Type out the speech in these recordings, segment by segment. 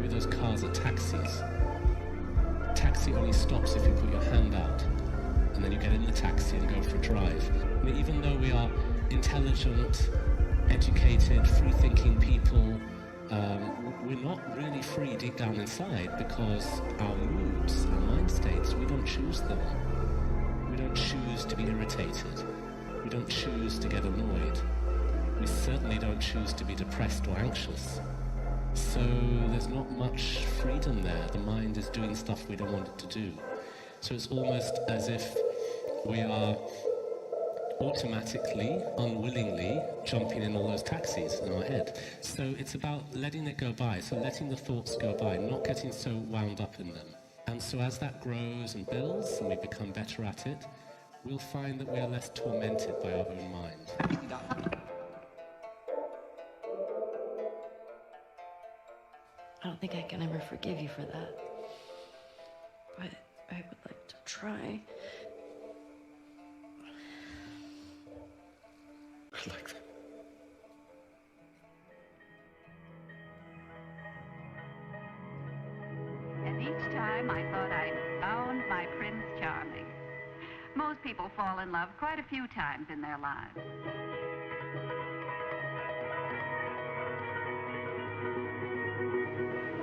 maybe those cars are taxis. Taxi only stops if you put your hand out, and then you get in the taxi and go for a drive. I mean, even though we are intelligent, educated, free-thinking people, we're not really free deep down inside, because our moods, our mind states, we don't choose them. We don't choose to be irritated. We don't choose to get annoyed. We certainly don't choose to be depressed or anxious. So there's not much freedom there. The mind is doing stuff we don't want it to do. So it's almost as if we are automatically, unwillingly jumping in all those taxis in our head. So it's about letting it go by, so letting the thoughts go by, not getting so wound up in them. And so as that grows and builds and we become better at it, we'll find that we are less tormented by our own mind. I don't think I can ever forgive you for that. But I would like to try. Like that. And each time I thought I'd found my Prince Charming. Most people fall in love quite a few times in their lives.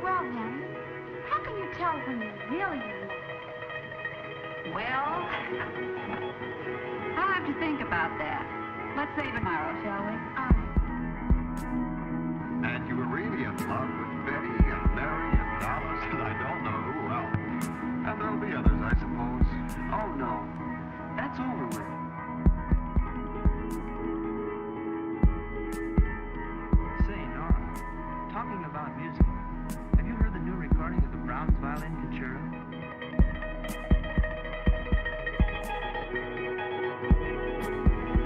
Well, then, how can you tell when you're really in love? Well, I'll have to think about that. Let's say tomorrow, shall we? And you were really in love with Betty and Mary and Alice and I don't know who else. And there'll be others, I suppose. Oh, no. That's over with. Say, Nora, talking about music, have you heard the new recording of the Browns Violin Concerto?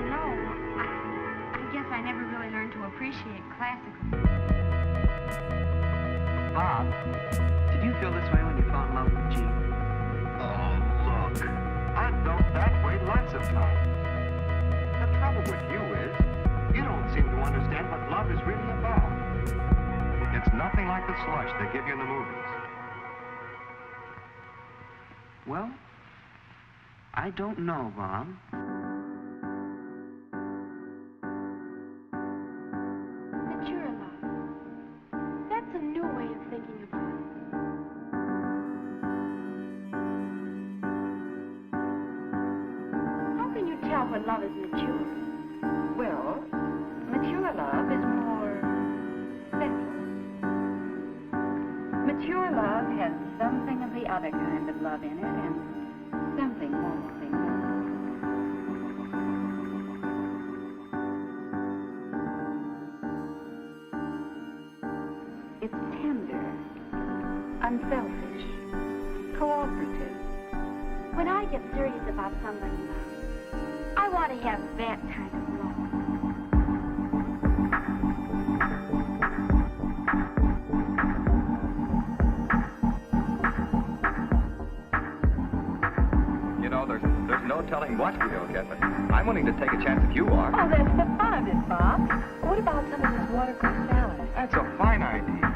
No, I guess I never really learned to appreciate classical. Bob, did you feel this way when you fell in love with Jean? Oh, look. I've felt that way lots of times. The trouble with you is, you don't seem to understand what love is really about. It's nothing like the slush they give you in the movies. Well, I don't know, Bob. Mature love. That's a new way of thinking about it. How can you tell when love is mature? Well, mature love is more central. Mature love has something of the other kind of love in it and something more singular. It's tender, unselfish, cooperative. When I get serious about somebody now, I want to have that kind of love. You know, there's no telling what we'll get, but I'm willing to take a chance if you are. Oh, that's the fun of it, Bob. What about some of this watercress salad? That's a fine idea.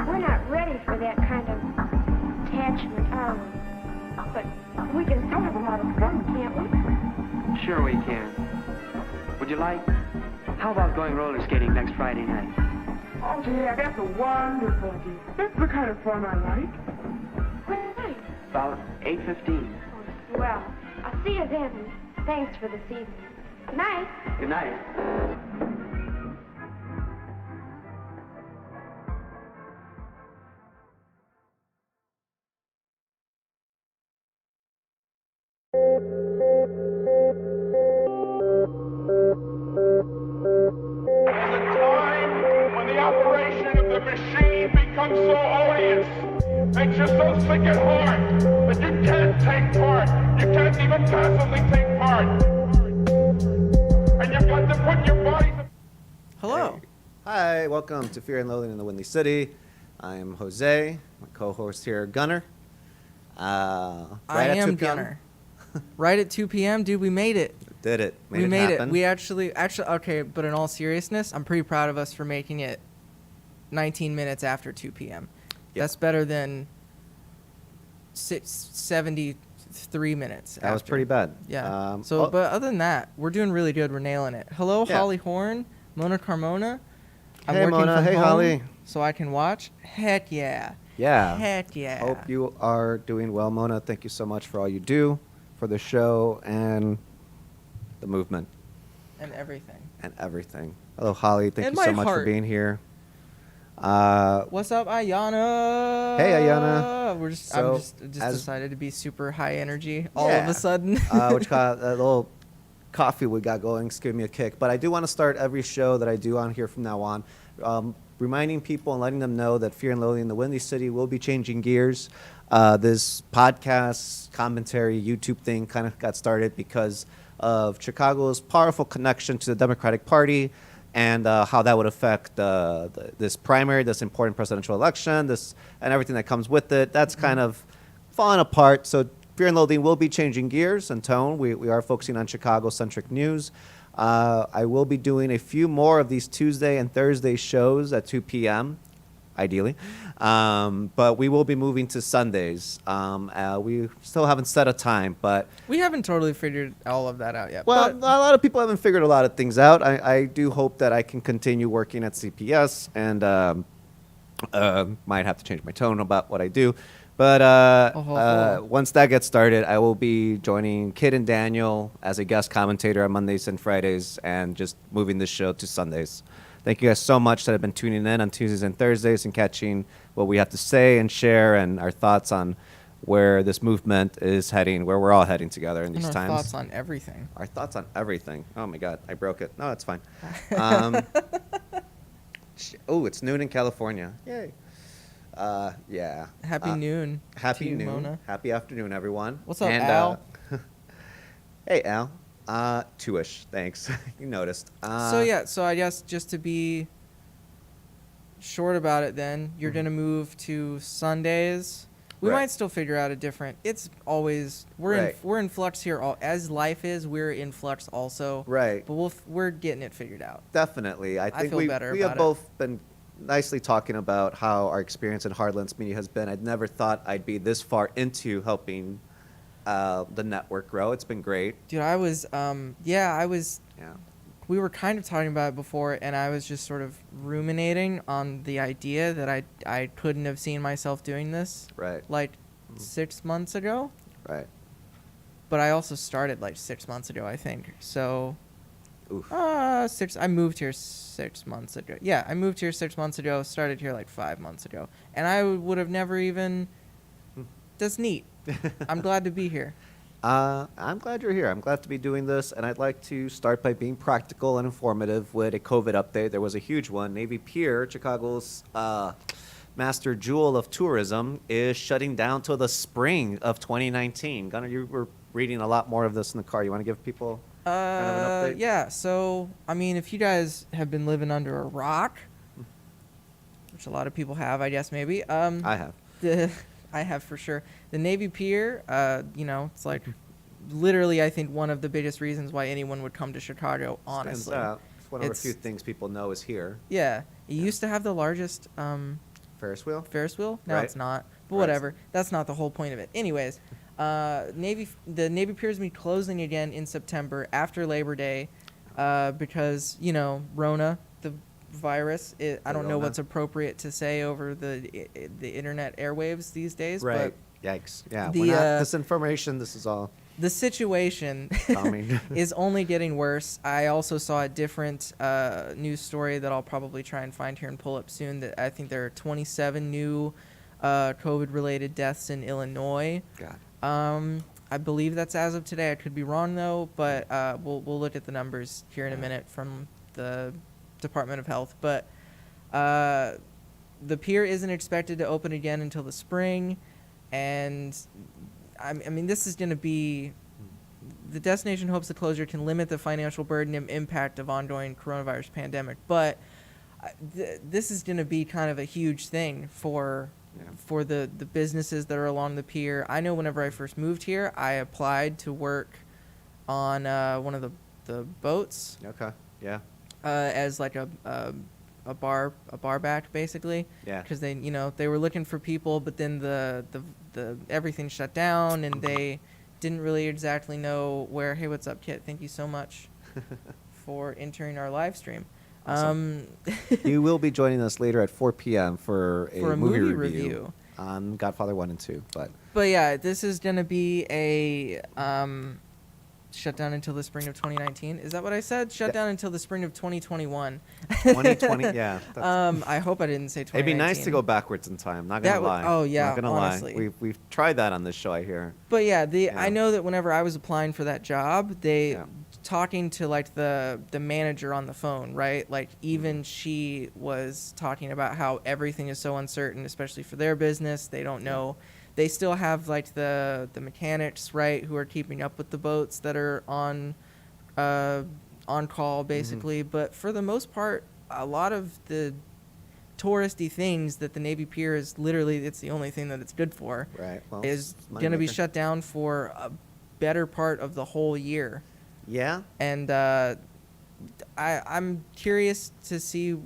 We're not ready for that kind of attachment, are we? But we can still have a lot of fun, can't we? Sure we can. Would you like? How about going roller skating next Friday night? Oh, yeah, that's a wonderful idea. That's the kind of fun I like. What night? About 8:15. Well, I'll see you then. Thanks for this evening. Good night. Good night. There's a time when the operation of the machine becomes so odious, makes you so sick at heart that you can't take part. You can't even passively take part. And you've got to put your body to... Hello. Hi, welcome to Fear and Loathing in the Windy City. I am Jose, my co-host here, Gunner. I am Gunner. Right at 2 p.m., dude, we made it. Did it. We made happen. it. We actually, okay, but in all seriousness, I'm pretty proud of us for making it 19 minutes after 2 p.m. Yep. That's better than 73 minutes That was pretty bad. Yeah. Well, but other than that, we're doing really good. We're nailing it. Hello, Yeah. Holly Horn, Mona Carmona. I'm Hey, working Mona. from Hey, home, Holly. so I can watch. Heck yeah. Yeah. Heck yeah. Hope you are doing well, Mona. Thank you so much for all you do for the show and the movement And everything. and everything. Hello, Holly. Thank And you so my much for heart. being here. What's up, Ayana? Hey, Ayana. I'm So, just as- decided to be super high energy all of Yeah. a sudden. Which got a little coffee we got going. Just give me a kick. But I do want to start every show that I do on here from now on, reminding people and letting them know that Fear and Loathing in the Windy City will be changing gears. This podcast, commentary, YouTube thing kind of got started because of Chicago's powerful connection to the Democratic Party and how that would affect this primary, this important presidential election, and everything that comes with it. That's kind of fallen apart. So Fear and Loathing will be changing gears and tone. We are focusing on Chicago-centric news. I will be doing a few more of these Tuesday and Thursday shows at 2 p.m., ideally. But we will be moving to Sundays. We still haven't set a time, but... We haven't totally figured all of that out yet. Well, but a lot of people haven't figured a lot of things out. I do hope that I can continue working at CPS and might have to change my tone about what I do. But once that gets started, I will be joining Kid and Daniel as a guest commentator on Mondays and Fridays and just moving this show to Sundays. Thank you guys so much that have been tuning in on Tuesdays and Thursdays and catching what we have to say and share and our thoughts on where this movement is heading, where we're all heading together in these our times. thoughts on everything. Our thoughts on everything. Oh, my God. I broke it. No, it's fine. Oh, it's noon in California. Yay. Yeah. Happy noon. Happy to you, noon. Mona. Happy afternoon, everyone. What's up, Al? Hey, Al. Two-ish. Thanks. You noticed. So I guess just to be short about it then, you're going to move to Sundays. We Right. might still figure out a different. It's always we're in flux here. As life is, we're in flux also. Right. But we're getting it figured out. Definitely. I think feel better we have about it. both been nicely talking about how our experience in Hardlands Media has been. I'd never thought I'd be this far into helping the network grow. It's been great. Dude, I was Yeah. we were kind of talking about it before, and I was just sort of ruminating on the idea that I couldn't have seen myself doing this Right. like 6 months ago. Right. But I also started like 6 months ago, I think. So, Oof. I moved here 6 months ago. Yeah, I moved here 6 months ago. Started here like 5 months ago, and I would have never even. That's neat. I'm glad to be here. I'm glad you're here. I'm glad to be doing this, and I'd like to start by being practical and informative with a COVID update. There was a huge one. Navy Pier, Chicago's master jewel of tourism, is shutting down till the spring of 2019. Gunnar, you were reading a lot more of this in the car. You want to give people kind of an update? Yeah. So, I mean, if you guys have been living under a rock, which a lot of people have, I guess maybe. I have. I have for sure. The Navy Pier, it's like literally, I think, one of the biggest reasons why anyone would come to Chicago, honestly. It's one of the few things people know is here. Yeah. It used to have the largest Ferris wheel? Ferris wheel? Now Right. it's not. But Right. whatever. That's not the whole point of it. Anyways, the Navy Pier is going to be closing again in September after Labor Day because, Rona, the virus. I don't know Rona. what's appropriate to say over the internet airwaves these days. Right. But Yikes. Yeah. the, We're not disinformation. This is all the situation calming. is only getting worse. I also saw a different news story that I'll probably try and find here and pull up soon. That I think there are 27 new COVID-related deaths in Illinois. God. I believe that's as of today. I could be wrong though, but we'll look at the numbers here in a minute from the Department of Health. But the pier isn't expected to open again until the spring, and I mean this is going to be. The destination hopes the closure can limit the financial burden and impact of ongoing coronavirus pandemic, but this is going to be kind of a huge thing for the businesses that are along the pier. I know whenever I first moved here, I applied to work on one of the boats. Okay. Yeah. As like a bar back basically. Yeah. Because they were looking for people, but then the everything shut down and they didn't really exactly know where. Hey, what's up, Kit? Thank you so much for entering our live stream. Awesome. You will be joining us later at 4 p.m. for a movie review on Godfather 1 and 2. But yeah, this is gonna be a shut down until the spring of 2019. Is that what I said? Shut down until the spring of 2021. 2020, yeah. I hope I didn't say 2019. It'd be nice to go backwards in time. Not gonna lie. Oh yeah, not gonna honestly. lie. We've tried that on this show, I hear. But yeah, I know that whenever I was applying for that job, talking to like the manager on the phone, right? Like even she was talking about how everything is so uncertain, especially for their business. They don't know. They still have like the mechanics, right, who are keeping up with the boats that are on call basically. But for the most part, a lot of the touristy things that the Navy Pier is literally, it's the only thing that it's good for, right? Well, is going to be shut down for a better part of the whole year. Yeah. And I'm curious to see.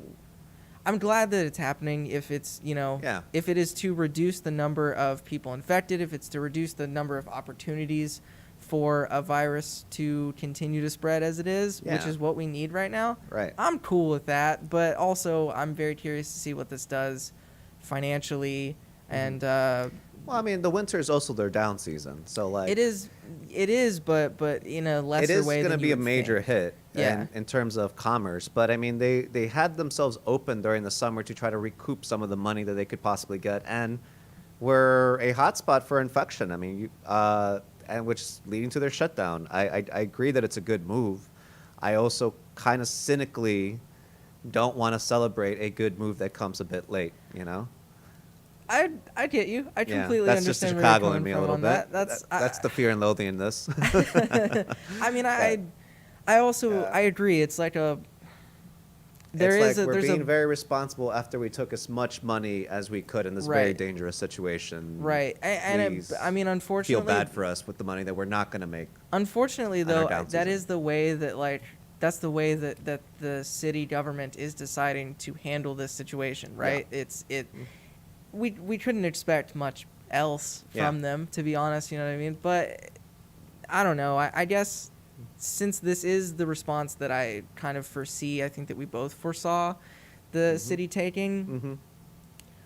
I'm glad that it's happening. If it's if it is to reduce the number of people infected, if it's to reduce the number of opportunities for a virus to continue to spread as it is, which is what we need right now. Right. I'm cool with that, but also I'm very curious to see what this does financially and. Well, I mean, the winter is also their down season, so like it is, but in a lesser way. It is going to be a major hit, yeah, in terms of commerce. But I mean, they had themselves open during the summer to try to recoup some of the money that they could possibly get, and were a hotspot for infection. I mean, and which is leading to their shutdown. I agree that it's a good move. I also kind of cynically don't want to celebrate a good move that comes a bit late. I get you. I completely that's understand. Just where you're Chicago coming in me a from little on bit. That. That's the fear and loathing in this. I mean, I also I agree. It's like we're being very responsible after we took as much money as we could in this very dangerous situation. Right, I mean, unfortunately, feel bad for us with the money that we're not going to make. Unfortunately, though, that is the way that that's the way that the city government is deciding to handle this situation. Right, We couldn't expect much else from them, to be honest, you know what I mean? But I don't know. I guess since this is the response that I kind of foresee, I think that we both foresaw the city taking,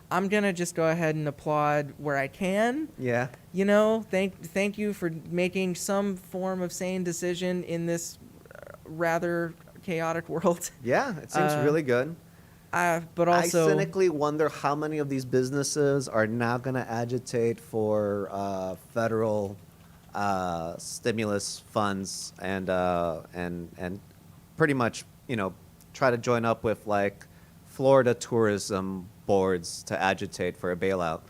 I'm going to just go ahead and applaud where I can. Yeah. Thank you for making some form of sane decision in this rather chaotic world. Yeah, it seems really good. But also, I cynically wonder how many of these businesses are now going to agitate for federal stimulus funds and pretty much try to join up with like Florida tourism boards to agitate for a bailout.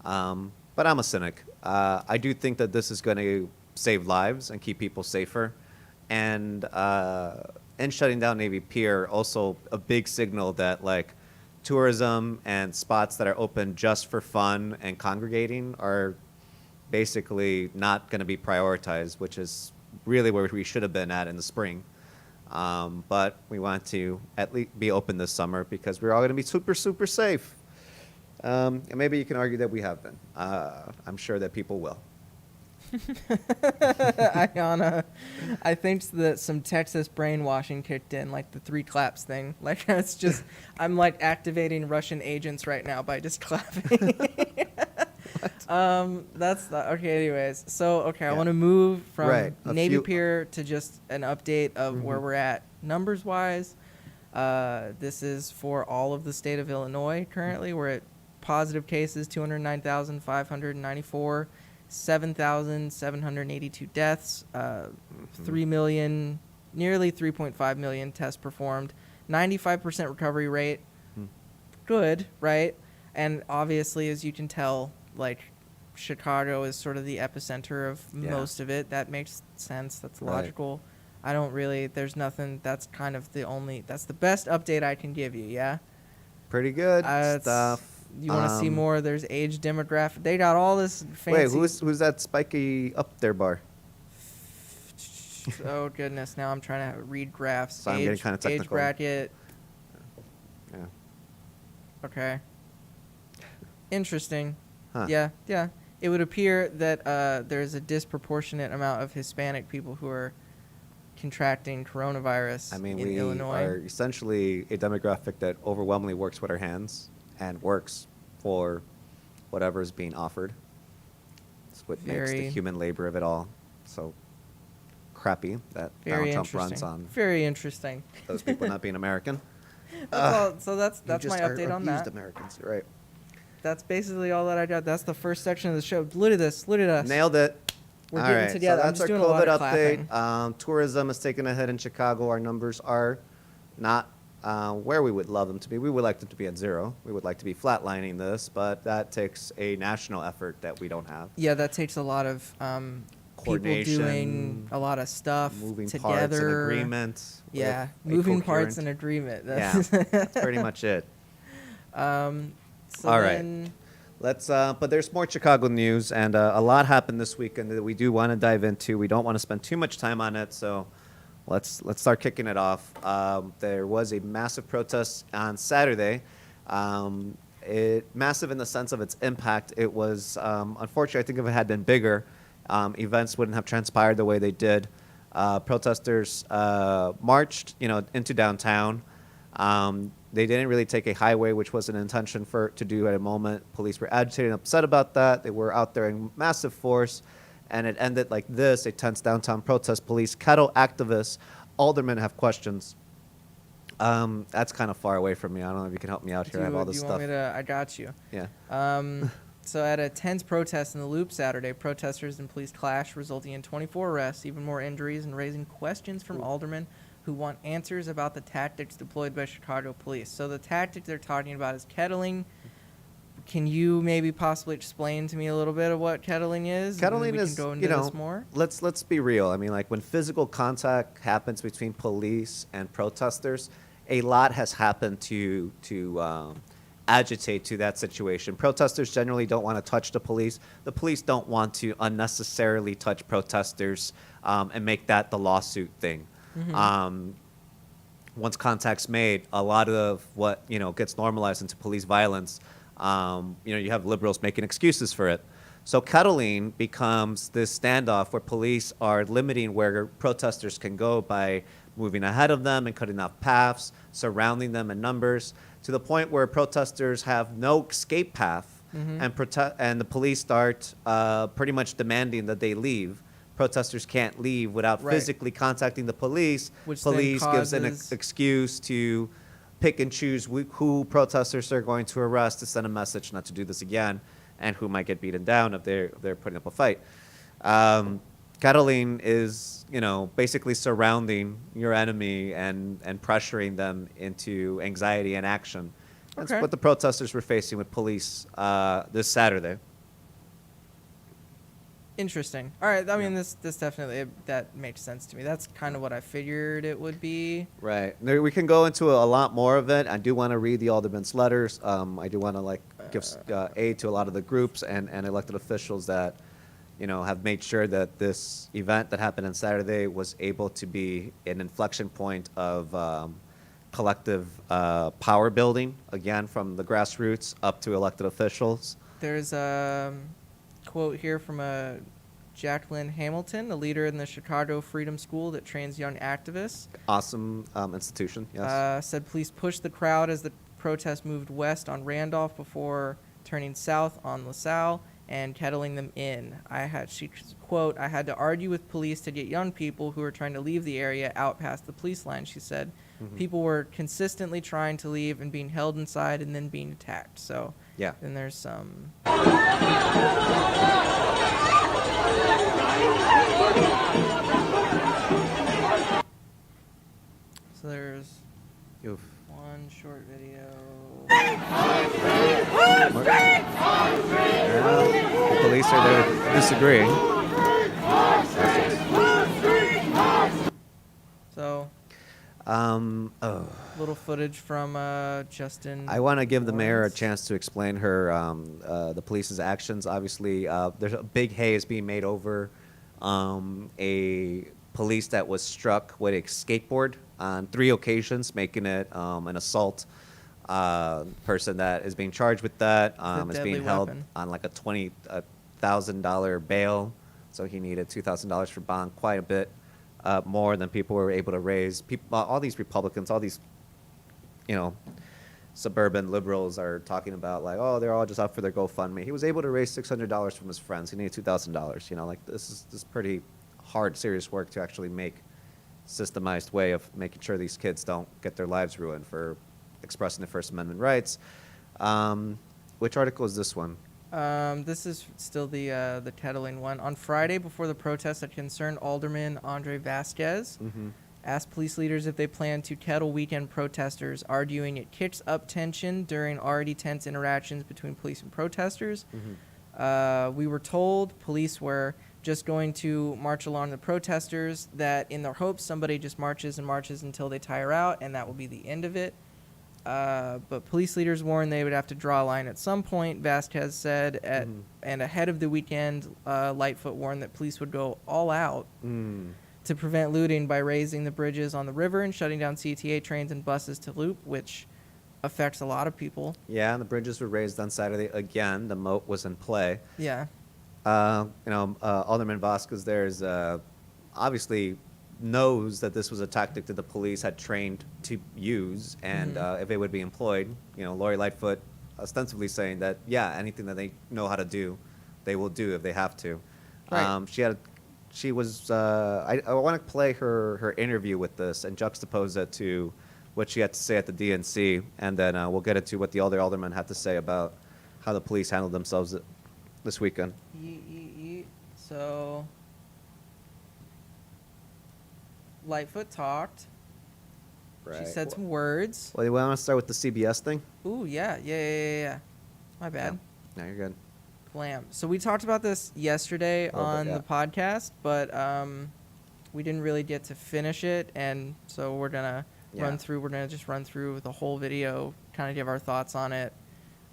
But I'm a cynic. I do think that this is going to save lives and keep people safer, and shutting down Navy Pier, also a big signal that like tourism and spots that are open just for fun and congregating are basically not going to be prioritized, which is really where we should have been at in the spring. But we want to at least be open this summer because we're all going to be super, super safe. And maybe you can argue that we have been. I'm sure that people will. Ayana, I think that some Texas brainwashing kicked in, like the 3 claps thing. Like it's just, I'm like activating Russian agents right now by just clapping. That's the, okay. Anyways, so I want to move from Navy Pier to just an update of where we're at numbers wise. This is for all of the state of Illinois. Currently, we're at positive cases 209,594. 7,782 deaths, 3 million, nearly 3.5 million tests performed, 95% recovery rate. Good, right? And obviously, as you can tell, like Chicago is sort of the epicenter of most of it. That makes sense. That's logical. I don't really, there's nothing, that's kind of that's the best update I can give you, yeah? Pretty good stuff. You want to see more? There's age demographic. They got all this fancy. Wait, who's that spiky up there bar? Oh goodness! Now I'm trying to read graphs. So I'm getting kind of technical. Age bracket. Yeah. Okay. Interesting. Huh. Yeah. It would appear that there's a disproportionate amount of Hispanic people who are contracting coronavirus I mean, in we Illinois. are essentially a demographic that overwhelmingly works with our hands and works for whatever is being offered. It's what makes the human labor of it all so crappy that Donald Trump runs on. Very interesting. Those people not being American. So that's my update on that. Americans, you're right. That's basically all that I got. That's the first section of the show. Look at this. Look at us. Nailed it. We're all getting right, together. so I'm that's just our doing a lot COVID of clapping. update. Tourism is taking a hit in Chicago. Our numbers are not where we would love them to be. We would like them to be at 0. We would like to be flatlining this, but that takes a national effort that we don't have. Yeah, that takes a lot of people doing a lot of stuff moving together. parts and agreements. Yeah, moving parts and agreement. That's pretty much it. So all right. then, Let's. But there's more Chicago news, and a lot happened this weekend that we do want to dive into. We don't want to spend too much time on it, so let's start kicking it off. There was a massive protest on Saturday. Massive in the sense of its impact. It was unfortunately, I think if it had been bigger, events wouldn't have transpired the way they did. Protesters marched, into downtown. They didn't really take a highway, which was an intention to do at a moment. Police were agitated and upset about that. They were out there in massive force, and it ended like this: a tense downtown protest. Police kettle activists. Aldermen have questions. That's kind of far away from me. I don't know if you can help me out here. I have all this stuff. I got you. Yeah. So at a tense protest in the Loop Saturday, protesters and police clashed, resulting in 24 arrests, even more injuries, and raising questions from aldermen who want answers about the tactics deployed by Chicago police. So the tactic they're talking about is kettling. Can you maybe possibly explain to me a little bit of what kettling is? Kettling is, can go into this more? Let's be real. I mean, like when physical contact happens between police and protesters, a lot has happened to agitate to that situation. Protesters generally don't want to touch the police. The police don't want to unnecessarily touch protesters and make that the lawsuit thing. Mm-hmm. Once contact's made, a lot of what gets normalized into police violence. You have liberals making excuses for it. So kettling becomes this standoff where police are limiting where protesters can go by moving ahead of them and cutting off paths, surrounding them in numbers, to the point where protesters have no escape path, and the police start pretty much demanding that they leave. Protesters can't leave without physically contacting the police. Which police gives an excuse to pick and choose who protesters are going to arrest to send a message not to do this again, and who might get beaten down if they're putting up a fight. Kettling is basically surrounding your enemy and pressuring them into anxiety and action. That's what the protesters were facing with police this Saturday. Interesting. All right. I mean, this definitely, that makes sense to me. That's kind of what I figured it would be. Right. We can go into a lot more of it. I do want to read the aldermen's letters. I do want to give aid to a lot of the groups and elected officials that have made sure that this event that happened on Saturday was able to be an inflection point of collective power building, again, from the grassroots up to elected officials. There's a quote here from Jacqueline Hamilton, a leader in the Chicago Freedom School that trains young activists. Awesome institution, yes. Said police pushed the crowd as the protest moved west on Randolph before turning south on LaSalle and kettling them in. I had to argue with police to get young people who were trying to leave the area out past the police line, she said. Mm-hmm. People were consistently trying to leave and being held inside and then being attacked. So yeah. Then there's some... So there's one short video. The police are there disagreeing. So, little footage from Justin. I want to give the mayor a chance to explain the police's actions. Obviously, there's a big hay is being made over a police that was struck with a skateboard on 3 occasions, making it an assault. Person that is being charged with that is being held on like a $20,000 bail. So he needed $2,000 for bond, quite a bit more than people were able to raise. People, all these Republicans, all these, suburban liberals are talking about like, oh, they're all just out for their GoFundMe. He was able to raise $600 from his friends. He needed $2,000. Like this is pretty hard, serious work to actually make systemized way of making sure these kids don't get their lives ruined for expressing their First Amendment rights. Which article is this one? This is still the Kettling one. On Friday, before the protest that concerned Alderman Andre Vasquez, asked police leaders if they plan to kettle weekend protesters, arguing it kicks up tension during already tense interactions between police and protesters. We were told police were just going to march along the protesters, that in their hopes somebody just marches and marches until they tire out, and that will be the end of it. But police leaders warned they would have to draw a line at some point, Vasquez said. And ahead of the weekend, Lightfoot warned that police would go all out to prevent looting by raising the bridges on the river and shutting down CTA trains and buses to loop, which affects a lot of people. Yeah, and the bridges were raised on Saturday again. The moat was in play. Yeah. Alderman Vasquez there is obviously knows that this was a tactic that the police had trained to use, and if it would be employed, Lori Lightfoot ostensibly saying that, yeah, anything that they know how to do, they will do if they have to. Right. I want to play her interview with this and juxtapose it to what she had to say at the DNC, and then we'll get into what the other aldermen had to say about how the police handled themselves this weekend. So Lightfoot talked. Right. She said some words. Well, you want to start with the CBS thing? Ooh, yeah. My bad. No, you're good. Blam. So we talked about this yesterday on the podcast, but we didn't really get to finish it, and so we're gonna run through the whole video, kind of give our thoughts on it,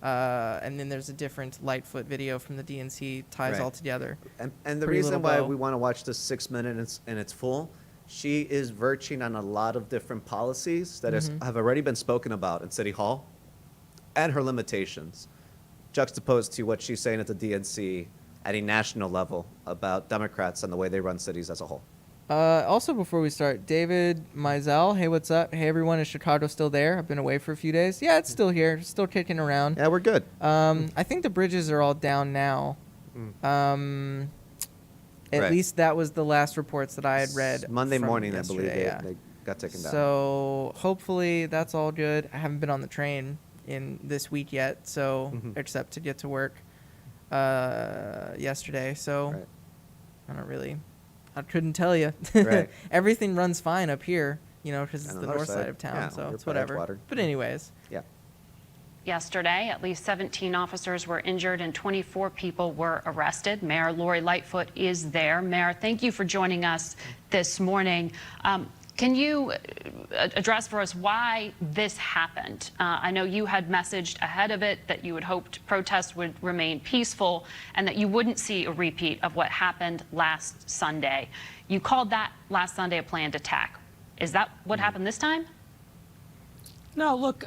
and then there's a different Lightfoot video from the DNC ties all together. And the reason why we want to watch this 6 minutes in its full, she is verging on a lot of different policies that have already been spoken about in City Hall, and her limitations, juxtaposed to what she's saying at the DNC at a national level about Democrats and the way they run cities as a whole. Also, before we start, David Mizell, hey, what's up? Hey, everyone, is Chicago still there? I've been away for a few days. Yeah, it's still here, still kicking around. Yeah, we're good. I think the bridges are all down now. At least that was the last reports that I had read. Monday morning, I believe they got taken down. So hopefully that's all good. I haven't been on the train in this week yet, so except to get to work yesterday. So I couldn't tell you. Right. Everything runs fine up here, because it's the north side of town, so it's whatever. Water. But anyways. Yeah. Yesterday, at least 17 officers were injured and 24 people were arrested. Mayor Lori Lightfoot is there. Mayor, thank you for joining us this morning. Can you address for us why this happened? I know you had messaged ahead of it that you had hoped protests would remain peaceful and that you wouldn't see a repeat of what happened last Sunday. You called that last Sunday a planned attack. Is that what happened this time? No, look,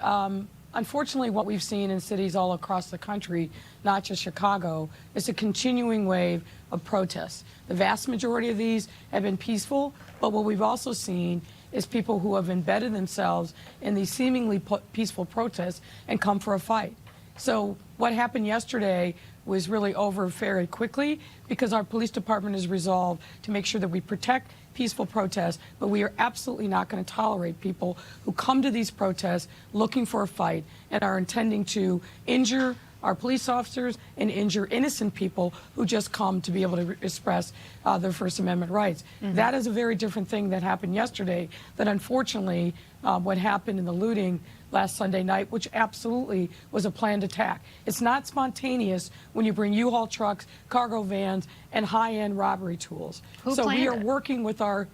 unfortunately, what we've seen in cities all across the country, not just Chicago, is a continuing wave of protests. The vast majority of these have been peaceful, but what we've also seen is people who have embedded themselves in these seemingly peaceful protests and come for a fight. So what happened yesterday was really over very quickly because our police department is resolved to make sure that we protect peaceful protests, but we are absolutely not going to tolerate people who come to these protests looking for a fight and are intending to injure our police officers and injure innocent people who just come to be able to express their First Amendment rights. That is a very different thing that happened yesterday that unfortunately what happened in the looting last Sunday night, which absolutely was a planned attack. It's not spontaneous when you bring U-Haul trucks, cargo vans, and high-end robbery tools. So we are working with our,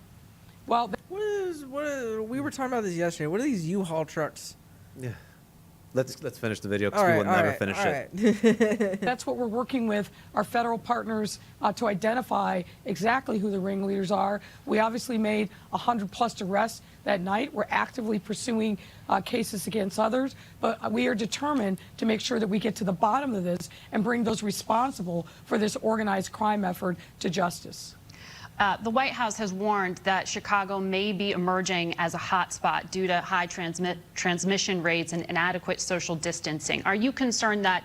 we were talking about this yesterday. What are these U-Haul trucks? Yeah. Let's finish the video because we will never finish it. That's what we're working with our federal partners to identify exactly who the ringleaders are. We obviously made 100+ arrests that night. We're actively pursuing cases against others, but we are determined to make sure that we get to the bottom of this and bring those responsible for this organized crime effort to justice. The White House has warned that Chicago may be emerging as a hotspot due to high transmission rates and inadequate social distancing. Are you concerned that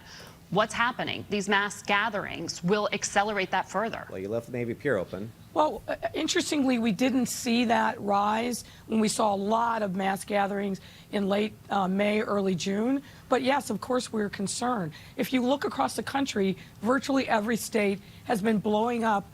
what's happening, these mass gatherings, will accelerate that further? Well, you left Navy Pier open. Well, interestingly, we didn't see that rise when we saw a lot of mass gatherings in late May, early June. But yes, of course, we're concerned. If you look across the country, virtually every state has been blowing up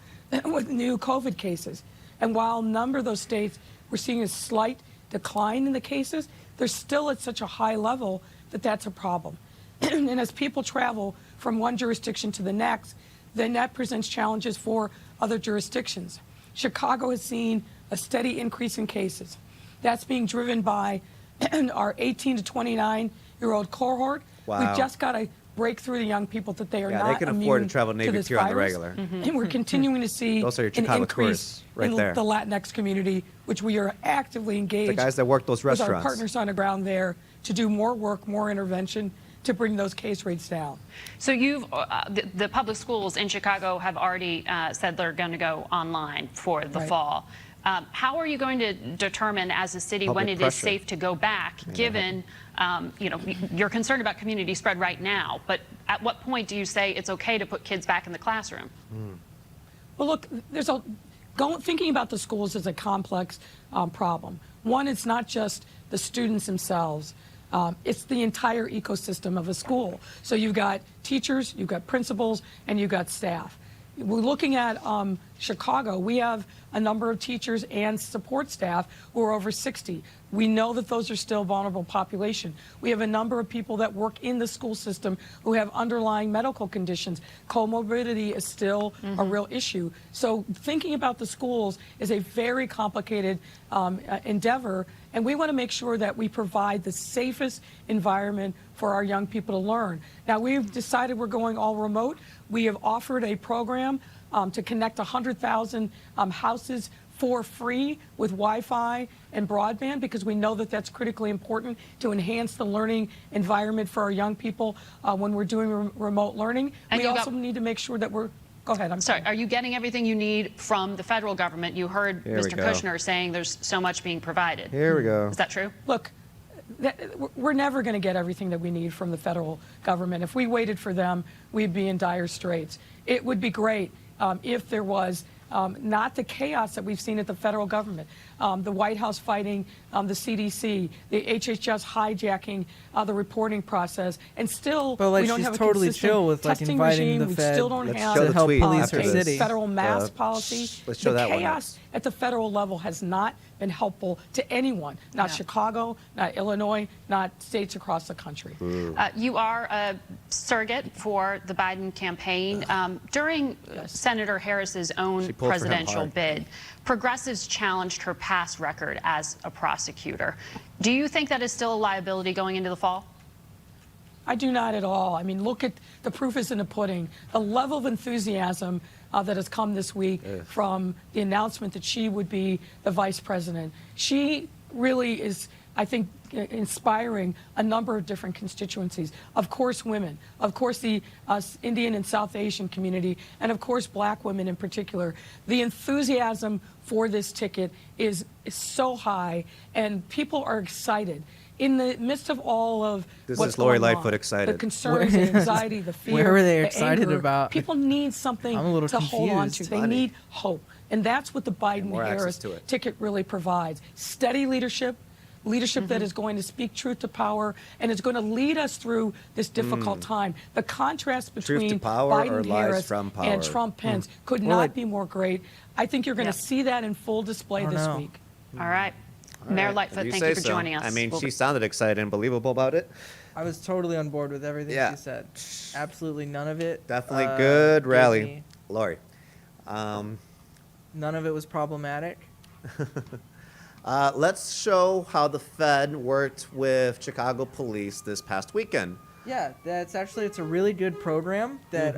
with new COVID cases. And while a number of those states we're seeing a slight decline in the cases, they're still at such a high level that that's a problem. And as people travel from one jurisdiction to the next, then that presents challenges for other jurisdictions. Chicago has seen a steady increase in cases. That's being driven by our 18 to 29-year-old cohort. Wow. We've just got to break through the young people that they are not they can immune afford to travel Navy this Pier on the virus. regular. And we're continuing to see Those are your an Chicago increase tourists right in there. the Latinx community, which we are actively engaged The guys that work those with our restaurants. partners on the ground there to do more work, more intervention to bring those case rates down. So you've the public schools in Chicago have already said they're going to go online for the fall. How are you going to determine as a city when it is safe to go back, given you know, you're concerned about community spread right now, but at what point do you say it's okay to put kids back in the classroom? Well, look, thinking about the schools is a complex problem. One, it's not just the students themselves. It's the entire ecosystem of a school. So you've got teachers, you've got principals, and you've got staff. We're looking at Chicago. We have a number of teachers and support staff who are over 60. We know that those are still vulnerable population. We have a number of people that work in the school system who have underlying medical conditions. Comorbidity is still a real issue. So thinking about the schools is a very complicated endeavor, and we want to make sure that we provide the safest environment for our young people to learn. Now, we've decided we're going all remote. We have offered a program to connect 100,000 houses for free with Wi-Fi and broadband, because we know that that's critically important to enhance the learning environment for our young people when we're doing remote learning. And we also need to make sure that we're... Go ahead, I'm sorry. Are you getting everything you need from the federal government? You heard Mr. Kushner saying there's so much being provided. Here we go. Is that true? Look, we're never going to get everything that we need from the federal government. If we waited for them, we'd be in dire straits. It would be great if there was not the chaos that we've seen at the federal government, the White House fighting the CDC, the HHS hijacking the reporting process, and still we don't have a totally consistent chill with testing inviting regime. the We Fed still don't have to help police her a city. federal mask policy. Let's show the that one. chaos at the federal level has not been helpful to anyone, not Chicago, not Illinois, not states across the country. You are a surrogate for the Biden campaign. During Senator Harris's own presidential bid, progressives challenged her past record as a prosecutor. Do you think that is still a liability going into the fall? I do not at all. I mean, look at the proof is in the pudding. The level of enthusiasm that has come this week from the announcement that she would be the vice president. She really is, I think, inspiring a number of different constituencies. Of course, women. Of course, the Indian and South Asian community. And of course, black women in particular. The enthusiasm for this ticket is so high, and people are excited. In the midst of all of what's Lori going Lightfoot on, excited. the concerns, the anxiety, the fear, Where are they the excited anger, about? people need something I'm a little to hold on confused. to. They need hope. And that's what the Biden-Harris ticket really provides. Steady leadership, that is going to speak truth to power, and is going to lead us through this difficult time. The contrast between Biden-Harris and Trump-Pence could not be more great. I think you're going to see that in full display this week. All right. Mayor Lightfoot, thank you for joining us. I mean, she sounded excited and believable about it. I was totally on board with everything she said. Absolutely none of it. Definitely good rally. Lori. None of it was problematic. Let's show how the Fed worked with Chicago police this past weekend. Yeah, it's a really good program that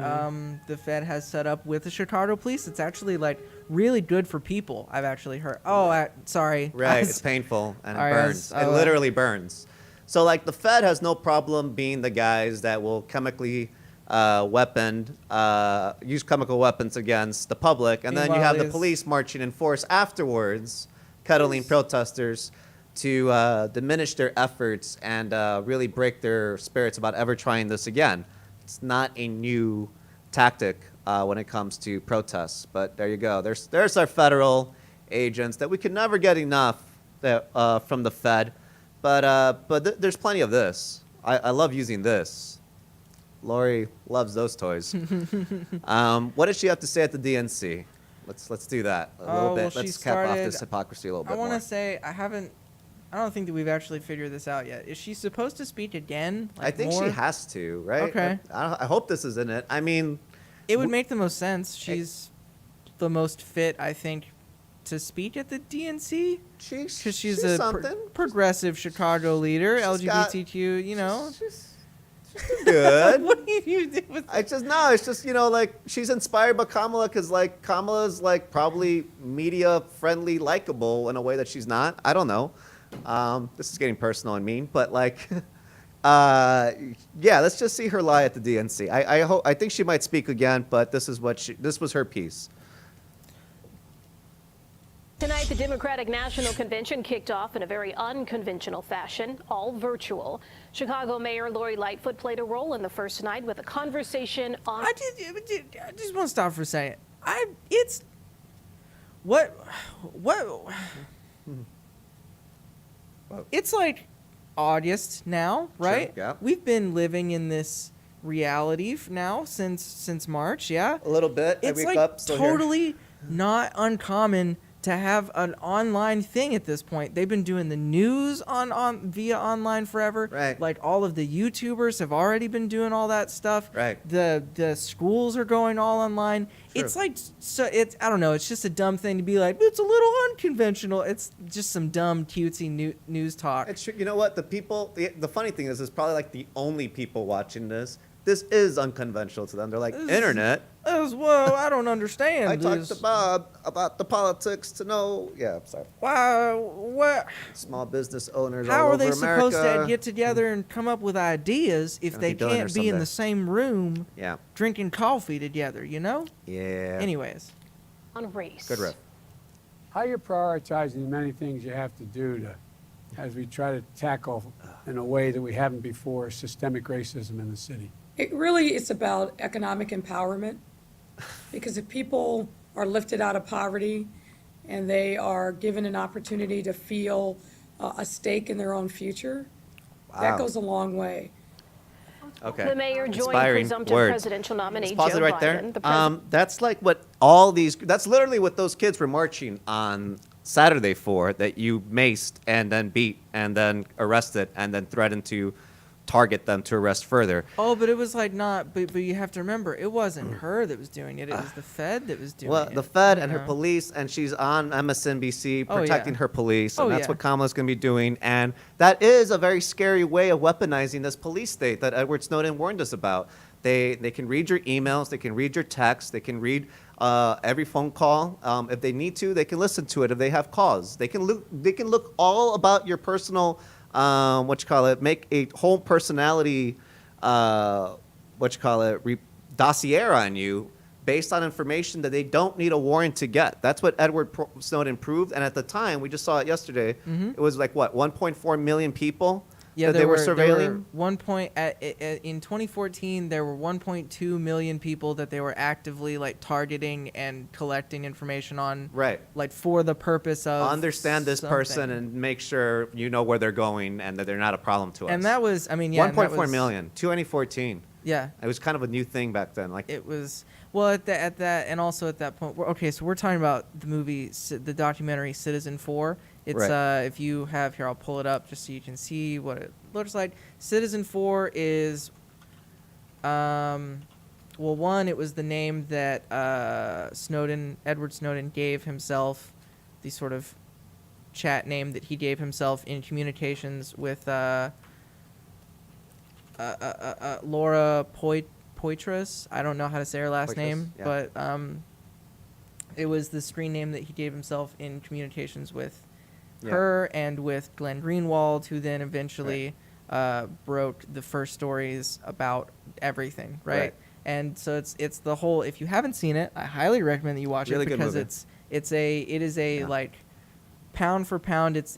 the Fed has set up with the Chicago police. It's actually like really good for people. I've actually heard. Oh, sorry. Right, it's painful and it burns. It literally burns. So like the Fed has no problem being the guys that will chemically use chemical weapons against the public, and then you have the police marching in force afterwards, cuddling protesters to diminish their efforts and really break their spirits about ever trying this again. It's not a new tactic when it comes to protests, but there you go. There's our federal agents that we can never get enough from the Fed, but there's plenty of this. I love using this. Lori loves those toys. What did she have to say at the DNC? Let's do that a little bit. Let's cap off this hypocrisy a little bit more. I want to say I don't think that we've actually figured this out yet. Is she supposed to speak again? I think she has to, right? Okay. I hope this is in it. I mean, it would make the most sense. She's the most fit, I think, to speak at the DNC. Because she's a progressive Chicago leader, LGBTQ, you know. She's good. What do you do with it's just, like, she's inspired by Kamala because, like, Kamala's, like, probably media-friendly, likable in a way that she's not. I don't know. This is getting personal and mean, but, like, yeah, let's just see her lie at the DNC. I think she might speak again, but this was her piece. Tonight, the Democratic National Convention kicked off in a very unconventional fashion, all virtual. Chicago Mayor Lori Lightfoot played a role in the first night with a conversation on... I just want to stop for a second. It's like August now, right? Sure, yeah. We've been living in this reality now since March, yeah? A little bit. It's I wake like up, still here. totally not uncommon to have an online thing at this point. They've been doing the news via online forever. Right. Like all of the YouTubers have already been doing all that stuff. Right. The schools are going all online. True. It's like I don't know, it's just a dumb thing to be like, it's a little unconventional. It's just some dumb cutesy news talk. It's true. You know what? The funny thing is probably like the only people watching this. This is unconventional to them. They're like, internet. Well, I don't understand. I talked to Bob about the politics to know. Yeah, I'm sorry. Wow, what? Small business owners How all are over they America. supposed to get together and come up with ideas if they can't be in the same room drinking coffee together, you know? Yeah. Anyways. On race. Good riff. How you're prioritizing the many things you have to do as we try to tackle in a way that we haven't before systemic racism in the city? It really is about economic empowerment, because if people are lifted out of poverty and they are given an opportunity to feel a stake in their own future, that goes a long way. Okay. The mayor joined Inspiring presumptive words. presidential nominee Let's pause Joe it right Biden. there. That's like what that's literally what those kids were marching on Saturday for, that you maced and then beat and then arrested and then threatened to target them to arrest further. Oh, but it was like but you have to remember, it wasn't her that was doing it. It was the Fed that was doing it. Well, the Fed and her police, and she's on MSNBC protecting her police, and that's what Kamala's going to be doing. And that is a very scary way of weaponizing this police state that Edward Snowden warned us about. They can read your emails, they can read your texts, they can read every phone call. If they need to, they can listen to it if they have cause. They can look all about your personal make a whole personality, dossier on you based on information that they don't need a warrant to get. That's what Edward Snowden proved. And at the time, we just saw it yesterday, it was like, 1.4 million people that they were surveilling? In 2014, there were 1.2 million people that they were actively like targeting and collecting information on. Right. Like for the purpose of understand this person and make sure you know where they're going and that they're not a problem to us. And that was, 1.4 million, 2014. Yeah. It was kind of a new thing back then. Like it was. Well, at that, and also at that point, so we're talking about the movie, the documentary Citizen 4. It's if you have here, I'll pull it up just so you can see what it looks like. Citizen 4 is, one, it was the name that Edward Snowden gave himself, the sort of chat name that he gave himself in communications with Laura Poitras. I don't know how to say her last Poitras, name, yeah. but it was the screen name that he gave himself in communications with her and with Glenn Greenwald, who then eventually broke the first stories about everything, right? And so it's the whole. If you haven't seen it, I highly recommend that you watch Really it good because movie. it is a like pound for pound. It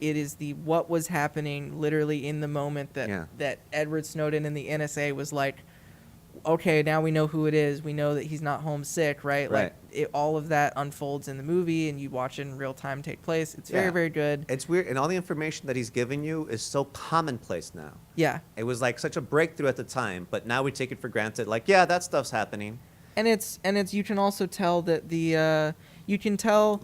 is the what was happening literally in the moment that Edward Snowden and the NSA was like, okay, now we know who it is. We know that he's not homesick, right? Like all of that unfolds in the movie, and you watch it in real time take place. It's very, very good. It's weird, and all the information that he's giving you is so commonplace now. Yeah. It was like such a breakthrough at the time, but now we take it for granted. Like, yeah, that stuff's happening. And it's you can also tell that you can tell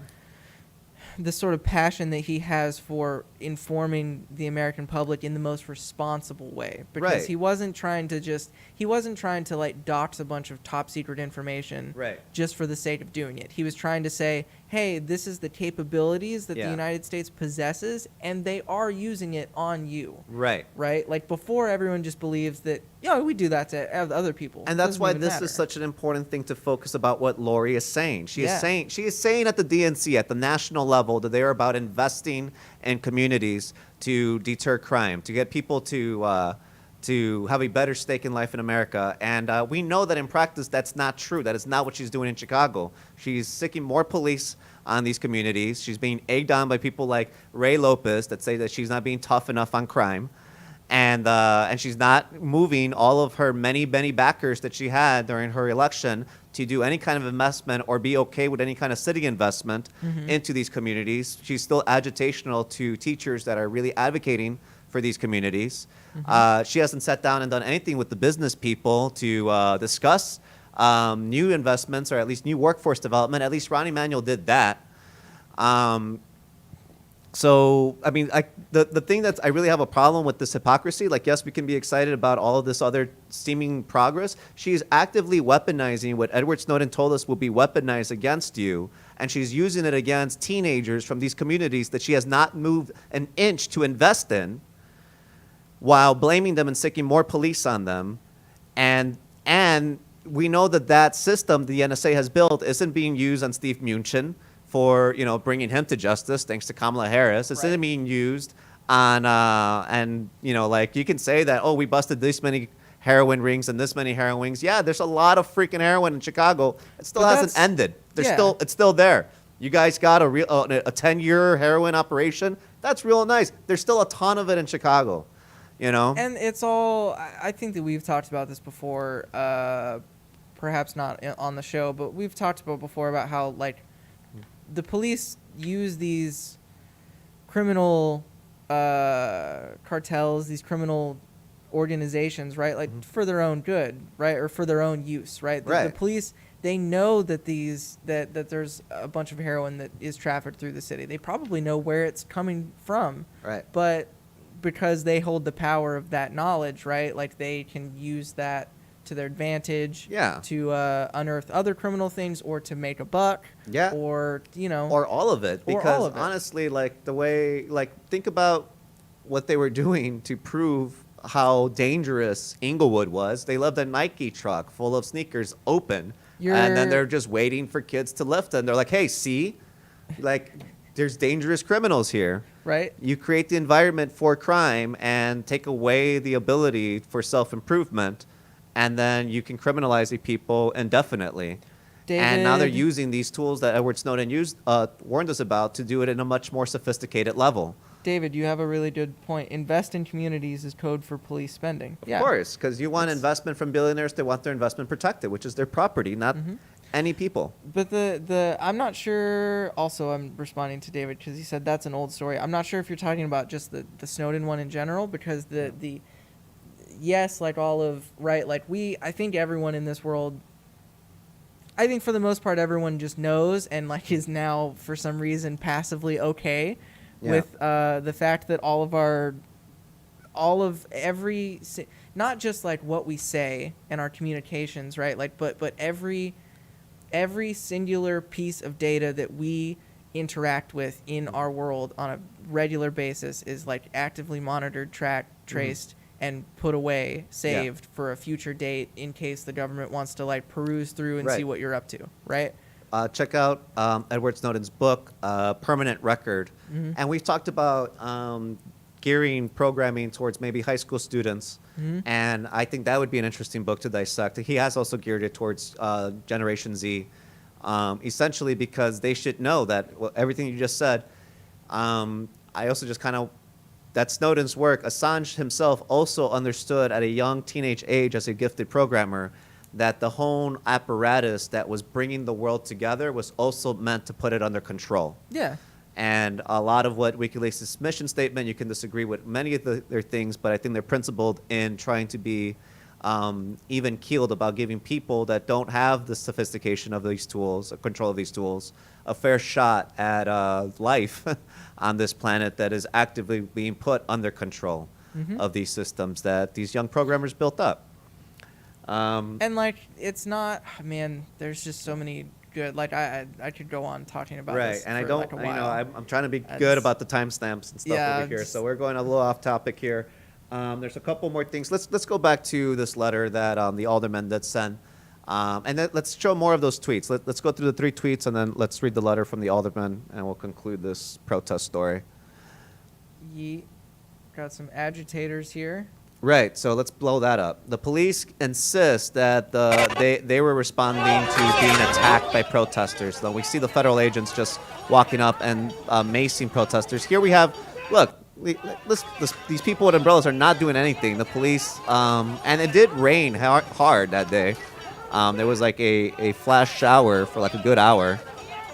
the sort of passion that he has for informing the American public in the most responsible way, because he wasn't trying to like dox a bunch of top secret information just for the sake of doing it. He was trying to say, hey, this is the capabilities that the United States possesses, and they are using it on you. Right. Like before, everyone just believes that, we do that to other people. And that's why this is such an important thing to focus about what Lori is saying. She is saying at the DNC, at the national level, that they are about investing in communities to deter crime, to get people to have a better stake in life in America. And we know that in practice, that's not true. That is not what she's doing in Chicago. She's sicking more police on these communities. She's being egged on by people like Ray Lopez that say that she's not being tough enough on crime. And she's not moving all of her many backers that she had during her election to do any kind of investment or be okay with any kind of city investment into these communities. She's still agitational to teachers that are really advocating for these communities. She hasn't sat down and done anything with the business people to discuss new investments or at least new workforce development. At least Ron Emanuel did that. So, I mean, the thing that I really have a problem with this hypocrisy, like, yes, we can be excited about all of this other seeming progress. She's actively weaponizing what Edward Snowden told us will be weaponized against you, and she's using it against teenagers from these communities that she has not moved an inch to invest in, while blaming them and sticking more police on them. And we know that system the NSA has built isn't being used on Steve Mnuchin for, bringing him to justice, thanks to Kamala Harris. It's not being used on, you can say that, we busted this many heroin rings and this many heroin rings. Yeah, there's a lot of freaking heroin in Chicago. It still hasn't ended. It's still there. You guys got a 10-year heroin operation. That's real nice. There's still a ton of it in Chicago, And it's all, I think that we've talked about this before, perhaps not on the show, but we've talked about before about how, like, the police use these criminal cartels, these criminal organizations, right? Like for their own good, right? Or for their own use, right? The police, they know that that there's a bunch of heroin that is trafficked through the city. They probably know where it's coming from. Right. But because they hold the power of that knowledge, right? Like they can use that to their advantage to unearth other criminal things or to make a buck or or all of it, because honestly, like the way, like, think about what they were doing to prove how dangerous Inglewood was. They left a Nike truck full of sneakers open, and then they're just waiting for kids to lift it, and they're like, hey, see, like, there's dangerous criminals here. Right. You create the environment for crime and take away the ability for self-improvement, and then you can criminalize the people indefinitely. And now they're using these tools that Edward Snowden warned us about to do it in a much more sophisticated level. David, you have a really good point. Invest in communities is code for police spending. Of course, because you want investment from billionaires. They want their investment protected, which is their property, not any people. But I'm not sure. Also, I'm responding to David because he said that's an old story. I'm not sure if you're talking about just the Snowden one in general, because yes, like all of, right, like I think everyone in this world, I think for the most part, everyone just knows and like is now for some reason passively okay with the fact that not just like what we say and our communications, right, like but every singular piece of data that we interact with in our world on a regular basis is like actively monitored, tracked, traced, and put away, saved for a future date in case the government wants to like peruse through and see what you're up to, right? Check out Edward Snowden's book, Permanent Record. And we've talked about gearing programming towards maybe high school students. And I think that would be an interesting book to dissect. He has also geared it towards Generation Z, essentially because they should know that everything you just said. I also just kind of, that Snowden's work, Assange himself also understood at a young teenage age as a gifted programmer that the whole apparatus that was bringing the world together was also meant to put it under control. Yeah. And a lot of what WikiLeaks' mission statement, you can disagree with many of their things, but I think they're principled in trying to be even keeled about giving people that don't have the sophistication of these tools, or control of these tools, a fair shot at life on this planet that is actively being put under control of these systems that these young programmers built up. And like, it's not, man, there's just so many good, like I could go on talking about this and I for don't, like a while. you know, I'm trying to be good about the timestamps and stuff over here, so we're going a little off topic here. There's a couple more things. Let's go back to this letter that the alderman did send, and then let's show more of those tweets. Let's go through the 3 tweets, and then let's read the letter from the alderman, and we'll conclude this protest story. Got some agitators here. Right, so let's blow that up. The police insist that they were responding to being attacked by protesters. So we see the federal agents just walking up and macing protesters. Here we have, look, these people with umbrellas are not doing anything. The police, and it did rain hard that day. There was like a flash shower for like a good hour.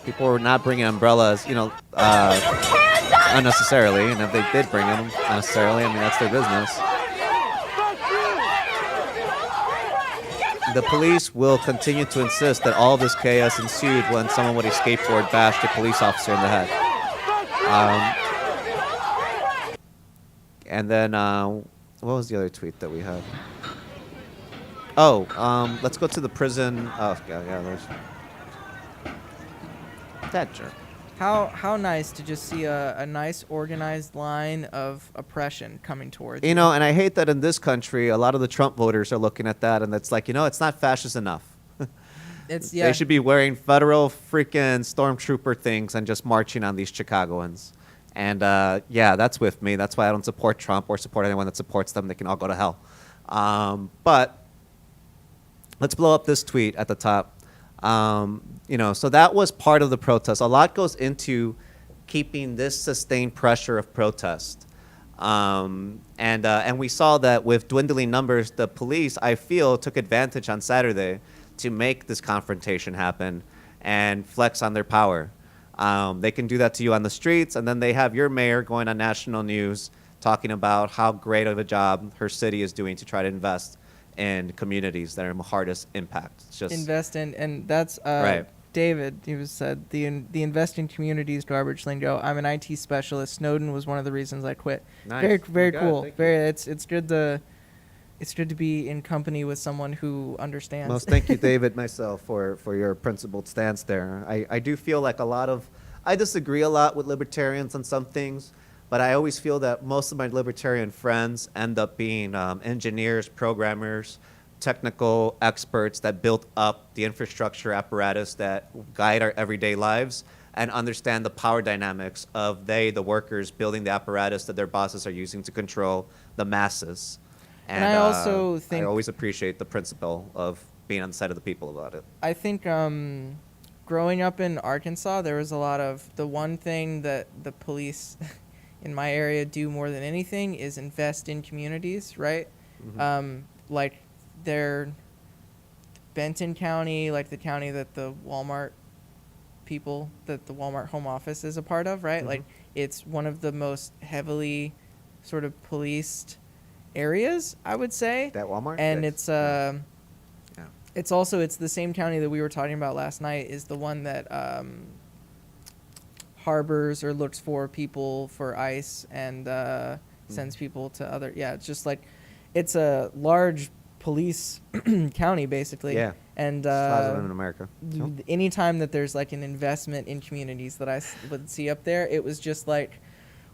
People were not bringing umbrellas, you know, unnecessarily. And if they did bring them unnecessarily, I mean, that's their business. The police will continue to insist that all this chaos ensued when someone with a skateboard bashed a police officer in the head. And then, what was the other tweet that we had? Oh, let's go to the prison. Oh, yeah, there's that jerk. How nice to just see a nice organized line of oppression coming towards you. Know, and I hate that in this country, a lot of the Trump voters are looking at that, and it's like, you know, it's not fascist enough. They should be wearing federal freaking stormtrooper things and just marching on these Chicagoans. And yeah, that's with me. That's why I don't support Trump or support anyone that supports them. They can all go to hell. But let's blow up this tweet at the top. You know, so that was part of the protest. A lot goes into keeping this sustained pressure of protest. And we saw that with dwindling numbers, the police, I feel, took advantage on Saturday to make this confrontation happen and flex on their power. They can do that to you on the streets, and then they have your mayor going on national news talking about how great of a job her city is doing to try to invest in communities that are hardest impact. It's just invest in, and that's right. David. He was said the invest in communities garbage lingo. I'm an IT specialist. Snowden was one of the reasons I quit. Nice. Very cool. It's good to be in company with someone who understands. Most thank you, David, myself, for your principled stance there. I do feel like I disagree a lot with libertarians on some things, but I always feel that most of my libertarian friends end up being engineers, programmers, technical experts that built up the infrastructure apparatus that guide our everyday lives and understand the power dynamics of the workers building the apparatus that their bosses are using to control the masses. And I also think I always appreciate the principle of being on the side of the people about it. I think growing up in Arkansas, there was a lot of the one thing that the police in my area do more than anything is invest in communities, right? Mm-hmm. Like they're Benton County, like the county that the Walmart home office is a part of, right? Mm-hmm. Like it's one of the most heavily sort of policed areas, I would say. That Walmart? And it's it's the same county that we were talking about last night is the one that harbors or looks for people for ICE and sends people to other it's just like it's a large police county basically. Yeah. And Lots of them in America. anytime that there's like an investment in communities that I would see up there, it was just like,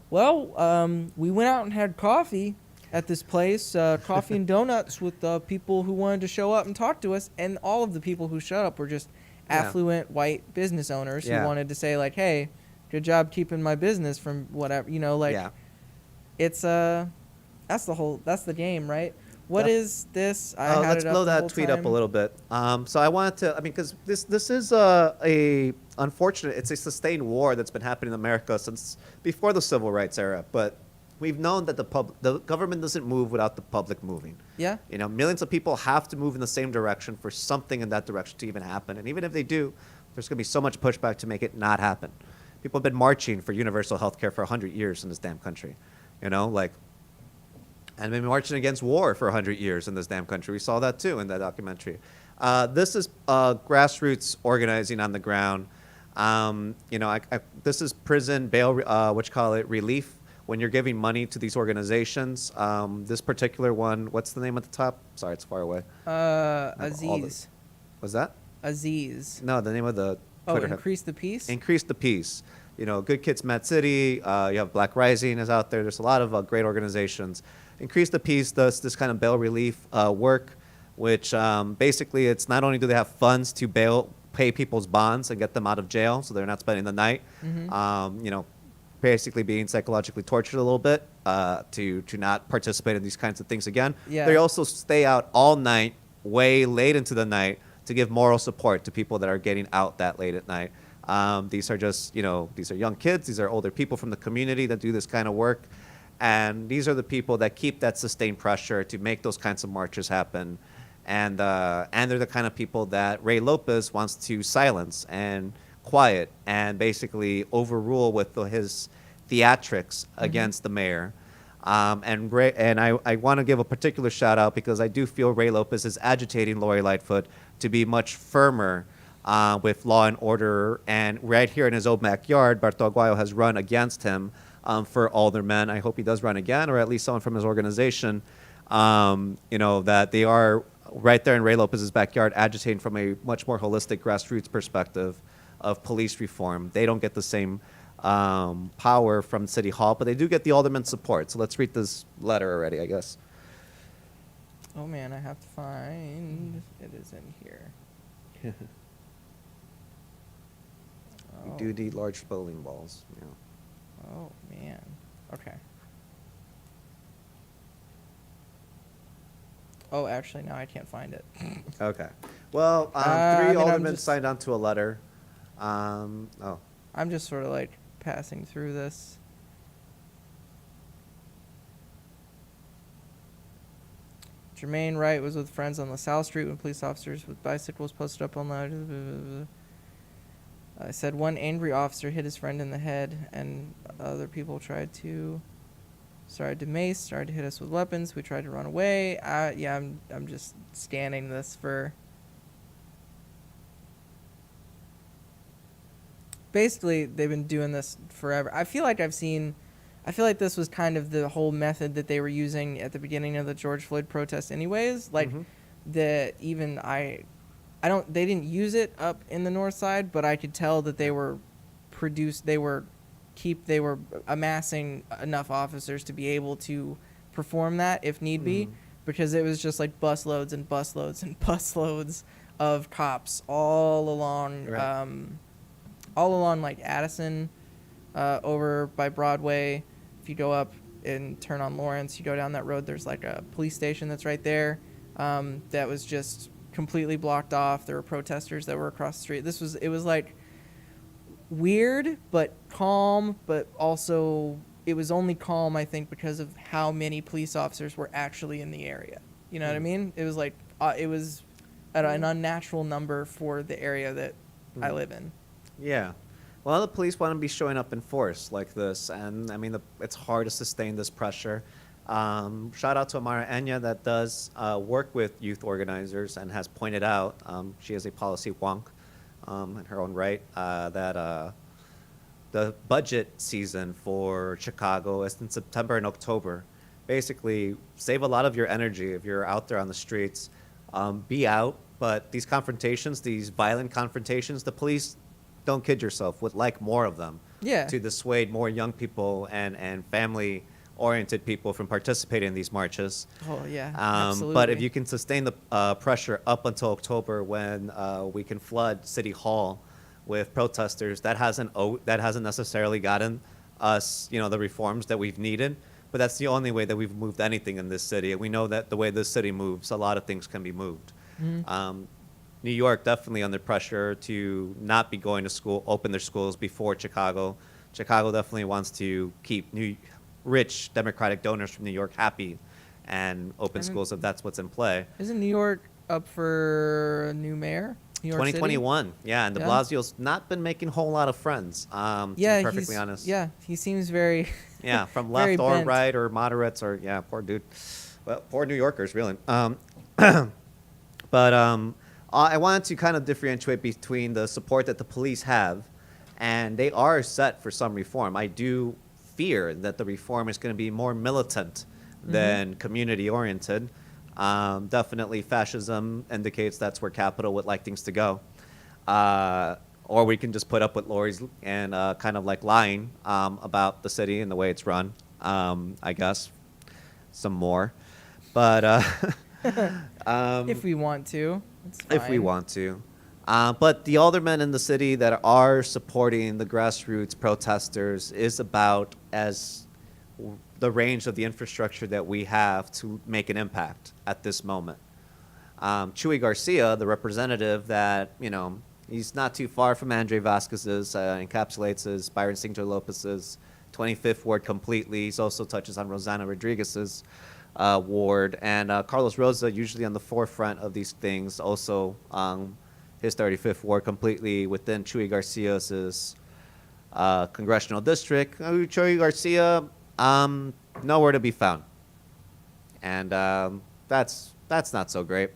well, we went out and had coffee at this place, coffee and donuts with people who wanted to show up and talk to us, and all of the people who showed up were just affluent white business owners who wanted to say like, hey, good job keeping my business from whatever, it's that's the game, right? What is this? Let's blow that tweet up a little bit. So I wanted to, because this is a unfortunate, it's a sustained war that's been happening in America since before the Civil Rights era, but we've known that the government doesn't move without the public moving. Yeah. Millions of people have to move in the same direction for something in that direction to even happen. And even if they do, there's going to be so much pushback to make it not happen. People have been marching for universal health care for 100 years in this damn country. And been marching against war for 100 years in this damn country. We saw that too in that documentary. This is grassroots organizing on the ground. This is prison bail, relief. When you're giving money to these organizations, this particular one, what's the name at the top? Sorry, it's far away. Aziz. What's that? Aziz. No, the name of the Twitter. Increase the Peace? Increase the Peace. Good Kids Med City. You have Black Rising is out there. There's a lot of great organizations. Increase the Peace does this kind of bail relief work, which basically it's not only do they have funds to pay people's bonds and get them out of jail so they're not spending the night, basically being psychologically tortured a little bit to not participate in these kinds of things again. Yeah. They also stay out all night, way late into the night, to give moral support to people that are getting out that late at night. These are just, these are young kids. These are older people from the community that do this kind of work. And these are the people that keep that sustained pressure to make those kinds of marches happen. And they're the kind of people that Ray Lopez wants to silence and quiet and basically overrule with his theatrics against the mayor. And I want to give a particular shout out because I do feel Ray Lopez is agitating Lori Lightfoot to be much firmer with law and order. And right here in his own backyard, Berto Aguayo has run against him for aldermen. I hope he does run again, or at least someone from his organization, that they are right there in Ray Lopez's backyard agitating from a much more holistic grassroots perspective of police reform. They don't get the same power from City Hall, but they do get the alderman support. So let's read this letter already, I guess. Oh man, I have to find it is in here. We do need large bowling balls. Yeah. Oh man. Okay. Oh, actually, no, I can't find it. Okay. Well, three aldermen signed on to a letter. I'm just sort of like passing through this. Jermaine Wright was with friends on LaSalle Street when police officers with bicycles posted up on loud. I said one angry officer hit his friend in the head, and other people tried to mace, tried to hit us with weapons. We tried to run away. I'm just scanning this for. Basically, they've been doing this forever. I feel like this was kind of the whole method that they were using at the beginning of the George Floyd protests anyways. Like, they didn't use it up in the north side, but I could tell that they were amassing enough officers to be able to perform that if need be, because it was just like busloads and busloads and busloads of cops all along, like Addison, over by Broadway. If you go up and turn on Lawrence, you go down that road, there's like a police station that's right there, that was just completely blocked off. There were protesters that were across the street. It was like weird but calm, but also it was only calm, I think, because of how many police officers were actually in the area. You know what I mean? It was like it was at an unnatural number for the area that I live in. Yeah. Well, the police want to be showing up in force like this, and I mean, it's hard to sustain this pressure. Shout out to Amara Enya that does work with youth organizers and has pointed out, she is a policy wonk in her own right, that the budget season for Chicago is in September and October. Basically, save a lot of your energy if you're out there on the streets. Be out, But these confrontations, these violent confrontations, the police, don't kid yourself, would like more of them. Yeah. To dissuade more young people and family-oriented people from participating in these marches. Oh, yeah, But if absolutely. you can sustain the pressure up until October, when we can flood City Hall with protesters, that hasn't necessarily gotten us, the reforms that we've needed. But that's the only way that we've moved anything in this city. And we know that the way this city moves, a lot of things can be moved. Mhm. New York definitely under pressure to not be going to school, open their schools before Chicago. Chicago definitely wants to keep rich Democratic donors from New York happy and open schools if that's what's in play. Isn't New York up for a new mayor? New York City? 2021, yeah, and de Yeah. Blasio's not been making a whole lot of friends, to Yeah, be perfectly he's, honest. Yeah, he seems very. Yeah, from very left or bent. right or moderates or, yeah, poor dude. Well, poor New Yorkers, really. But I wanted to kind of differentiate between the support that the police have, and they are set for some reform. I do fear that the reform is going to be more militant than community-oriented. Definitely fascism indicates that's where capital would like things to go. Or we can just put up with Lori's and kind of like lying about the city and the way it's run, I guess, some more. But if we want to, it's if we fine. want to. But the aldermen in the city that are supporting the grassroots protesters is about as the range of the infrastructure that we have to make an impact at this moment. Chuy Garcia, the representative that, he's not too far from Andre Vasquez's, encapsulates as Byron Singer Lopez's 25th ward completely. He also touches on Rosanna Rodriguez's ward. And Carlos Rosa, usually on the forefront of these things, also his 35th ward completely within Chuy Garcia's congressional district. Chuy Garcia, nowhere to be found. And that's not so great.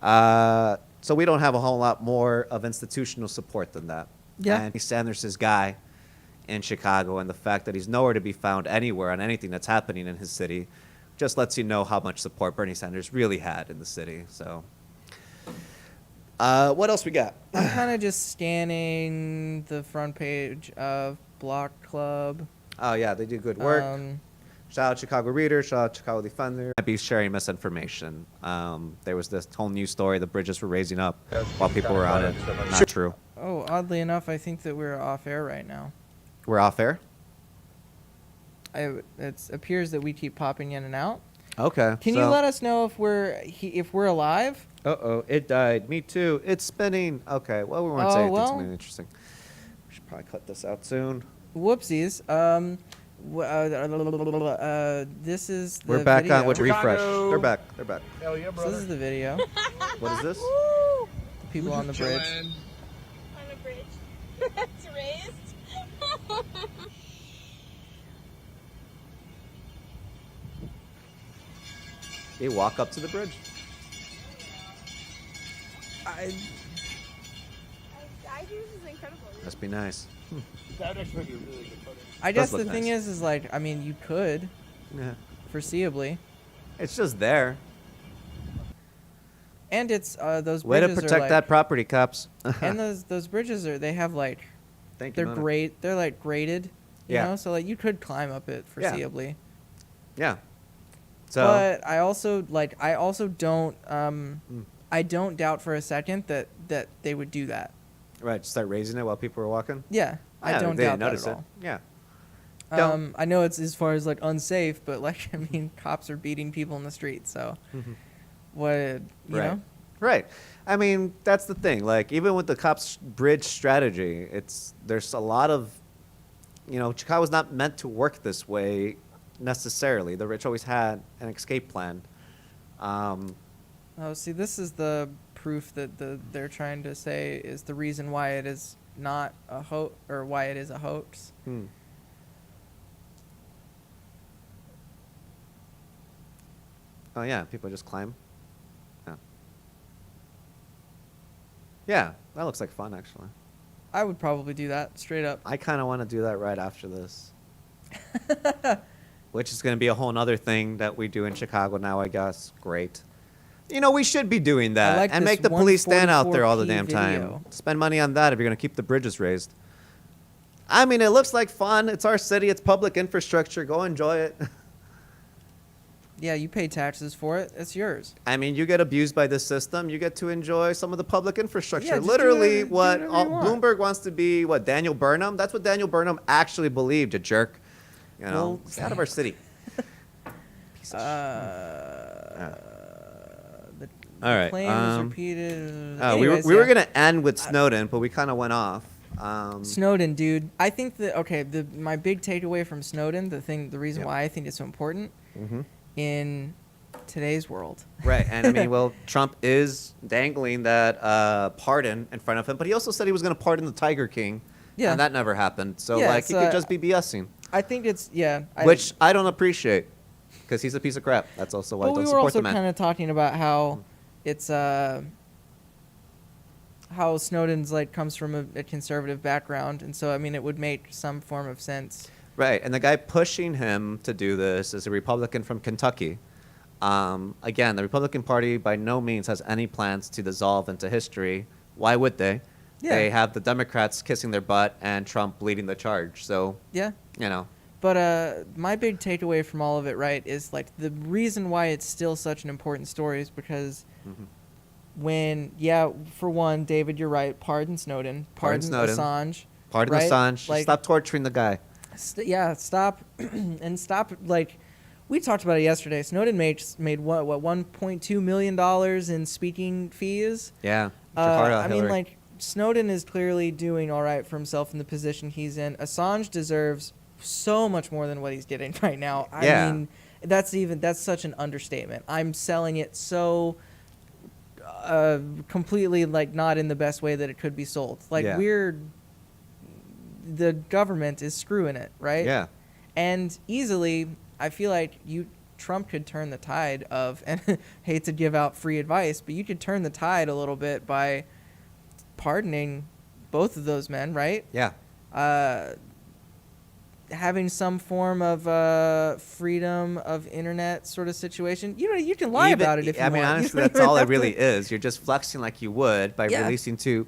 So we don't have a whole lot more of institutional support than that. Yeah. And he's Sanders' guy in Chicago, and the fact that he's nowhere to be found anywhere on anything that's happening in his city just lets you know how much support Bernie Sanders really had in the city. So what else we got? I'm kind of just scanning the front page of Block Club. Oh, yeah, they do good work. Shout out Chicago Reader, shout out Chicago Defender. I'd be sharing misinformation. There was this whole news story, the bridges were raising up while people were on it. Not true. Oh, oddly enough, I think that we're off air right now. We're off air? It appears that we keep popping in and out. Okay. Can you let us know if we're alive? Uh-oh, it died. Me too. It's spinning. Okay, well, we won't say anything something interesting. We should probably cut this out soon. Whoopsies. This is the We're back video. on with refresh. They're back. They're back. Hell yeah, So brother. this is the video. What is this? The people on the bridge. On the bridge. It's raised. They walk up to the bridge. I think this is incredible. Must be nice. That would actually be a really good photo. I guess Does the look thing nice. is like, I mean, you could, Yeah. foreseeably, It's just there. and it's those Way to bridges protect are that property, cops. and those bridges they have like, Thank you, they're Mona. great. They're like graded, you Yeah. know, so like you could climb up it Yeah. foreseeably. Yeah. So. But I also don't I don't doubt for a second that they would do that. Right, start raising it while people are walking? Yeah, I Yeah, don't they doubt didn't that notice at it. all. Yeah. I know it's as far as like unsafe, but like I mean, cops are beating people in the street, so what you know? Right. I mean, that's the thing. Like, even with the cops' bridge strategy, there's a lot of, Chicago's not meant to work this way necessarily. The rich always had an escape plan. Oh, see, this is the proof that they're trying to say is the reason why it is not a hoax, or why it is a hoax. Oh, yeah, people just climb. Yeah. Yeah, that looks like fun, actually. I would probably do that straight up. I kind of want to do that right after this. Which is going to be a whole other thing that we do in Chicago now, I guess. Great. we should be doing that like and this make the police stand out there all the 144p damn time. video. Spend money on that if you're going to keep the bridges raised. I mean, it looks like fun. It's our city. It's public infrastructure. Go enjoy it. Yeah, you pay taxes for it. It's yours. I mean, you get abused by this system. You get to enjoy some of the public infrastructure. Yeah, just Literally, do what whatever you want. Bloomberg wants to be, Daniel Burnham? That's what Daniel Burnham actually believed, a jerk. Well, It's out of our city. The All right. claim is repeated. We Anyways, were yeah. going to end with Snowden, but we kind of went off. Snowden, dude. I think that my big takeaway from Snowden, the reason why I think it's so important in today's world. Right, and I mean, Trump is dangling that pardon in front of him, but he also said he was going to pardon the Tiger King, and that never happened. So he could just be BSing. I think it's which I don't appreciate because he's a piece of crap. That's also why I don't we were support also the man. kind of talking about how it's how Snowden's comes from a conservative background, and so I mean it would make some form of sense. Right, and the guy pushing him to do this is a Republican from Kentucky. Again, the Republican Party by no means has any plans to dissolve into history. Why would they? Yeah. They have the Democrats kissing their butt and Trump leading the charge. So, But my big takeaway from all of it, right, is the reason why it's still such an important story is because when, for one, David, you're right, pardon Snowden, pardon Assange. Pardon right? Assange. Stop torturing the guy. Stop and stop. We talked about it yesterday. Snowden made what $1.2 million in speaking fees. Yeah. I mean, Snowden is clearly doing all right for himself in the position he's in. Assange deserves so much more than what he's getting right now. I mean, that's such an understatement. I'm selling it so completely not in the best way that it could be sold. The government is screwing it, right? Yeah. And easily, I feel like Trump could turn the tide of, and hate to give out free advice, but you could turn the tide a little bit by pardoning both of those men, right? Yeah. Having some form of freedom of internet sort of situation. You can lie about it if you want. I mean, honestly, that's all it really is. You're just flexing like you would by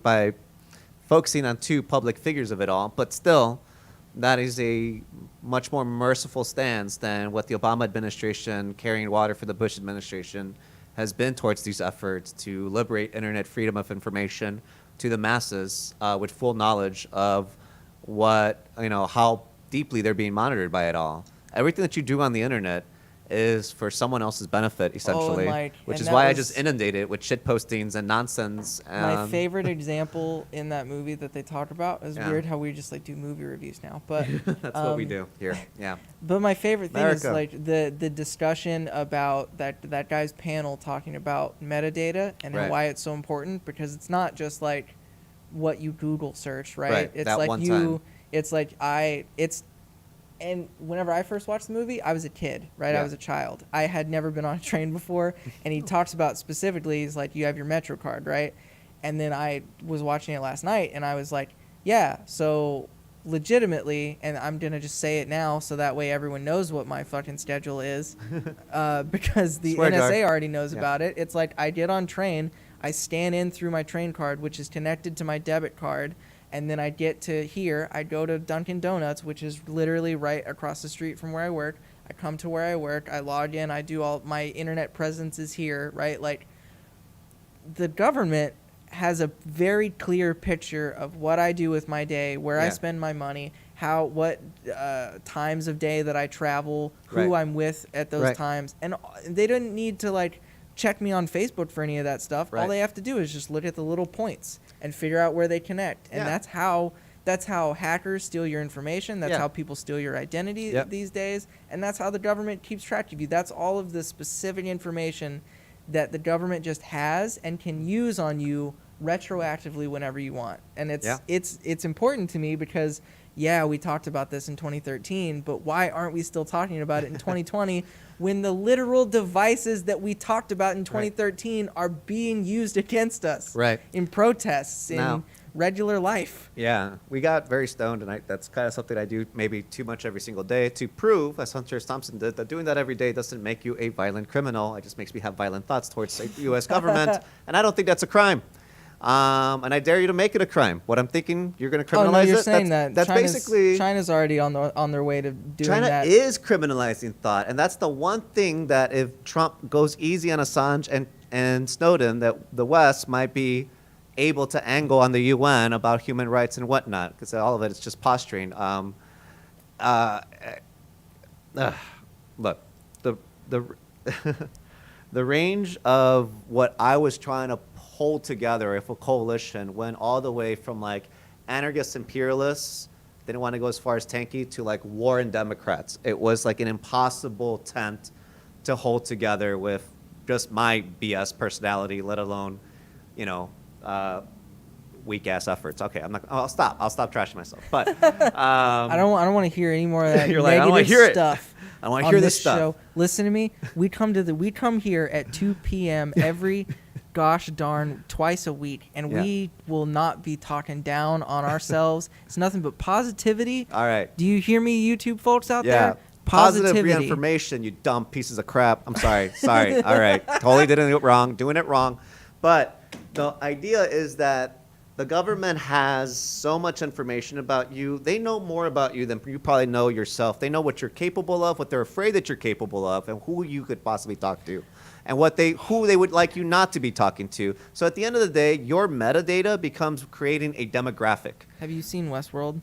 by focusing on two public figures of it all. But still, that is a much more merciful stance than what the Obama administration, carrying water for the Bush administration, has been towards these efforts to liberate internet freedom of information to the masses with full knowledge of how deeply they're being monitored by it all. Everything that you do on the internet is for someone else's benefit, essentially, which is why I just inundate it with shit postings and nonsense. My favorite example in that movie that they talk about is weird how we just do movie reviews now, but that's what we do here. Yeah. But my favorite thing is America. the discussion about that guy's panel talking about metadata and why it's so important, because it's not just what you Google search, right? It's that one time. And whenever I first watched the movie, I was a kid, right? Yeah. I was a child. I had never been on a train before, and he talks about specifically, he's you have your Metro card, right? And then I was watching it last night, and I was so legitimately, and I'm going to just say it now so that way everyone knows what my fucking schedule is, because the NSA already knows about it. It's I get on train, I scan in through my train card, which is connected to my debit card, and then I get to here, I go to Dunkin' Donuts, which is literally right across the street from where I work. I come to where I work, I log in, I do all my internet presence is here, right? The government has a very clear picture of what I do with my day, where I spend my money, what times of day that I travel, who I'm with at those times. And they didn't need to check me on Facebook for any of that stuff. All they have to do is just look at the little points and figure out where they connect. And that's how hackers steal your information. That's how people steal your identity these days. And that's how the government keeps track of you. That's all of the specific information that the government just has and can use on you retroactively whenever you want. And it's important to me because we talked about this in 2013, but why aren't we still talking about it in 2020 when the literal devices that we talked about in 2013 are being used against us in protests, in regular life. Yeah, we got very stoned, and that's kind of something I do maybe too much every single day to prove, as Hunter S. Thompson did, that doing that every day doesn't make you a violent criminal. It just makes me have violent thoughts towards the U.S. government, and I don't think that's a crime. And I dare you to make it a crime. What I'm thinking, you're going to criminalize Oh no, you're it. saying That's China's, basically China's already on their way to doing China that. is criminalizing thought, and that's the one thing that if Trump goes easy on Assange and Snowden, that the West might be able to angle on the UN about human rights and whatnot, because all of it is just posturing. Look, the the range of what I was trying to hold together, if a coalition went all the way from like anarchists, imperialists, didn't want to go as far as tanky, to like warring Democrats. It was like an impossible tent to hold together with just my BS personality, let alone, you know, weak ass efforts. Okay, I'll stop trashing myself. But I don't want to hear any more of that you're negative like, I don't want to hear stuff. I want to hear this stuff. Show. Listen to me. We come here at 2 p.m. every gosh darn twice a week, and we will not be talking down on ourselves. It's nothing but positivity. All right. Do you hear me, YouTube folks out there? Yeah. Positive reinformation, you dumb pieces of crap. I'm sorry. Sorry. All right. Totally did it wrong. Doing it wrong. But the idea is that the government has so much information about you. They know more about you than you probably know yourself. They know what you're capable of, what they're afraid that you're capable of, and who you could possibly talk to, and who they would like you not to be talking to. So at the end of the day, your metadata becomes creating a demographic. Have you seen Westworld?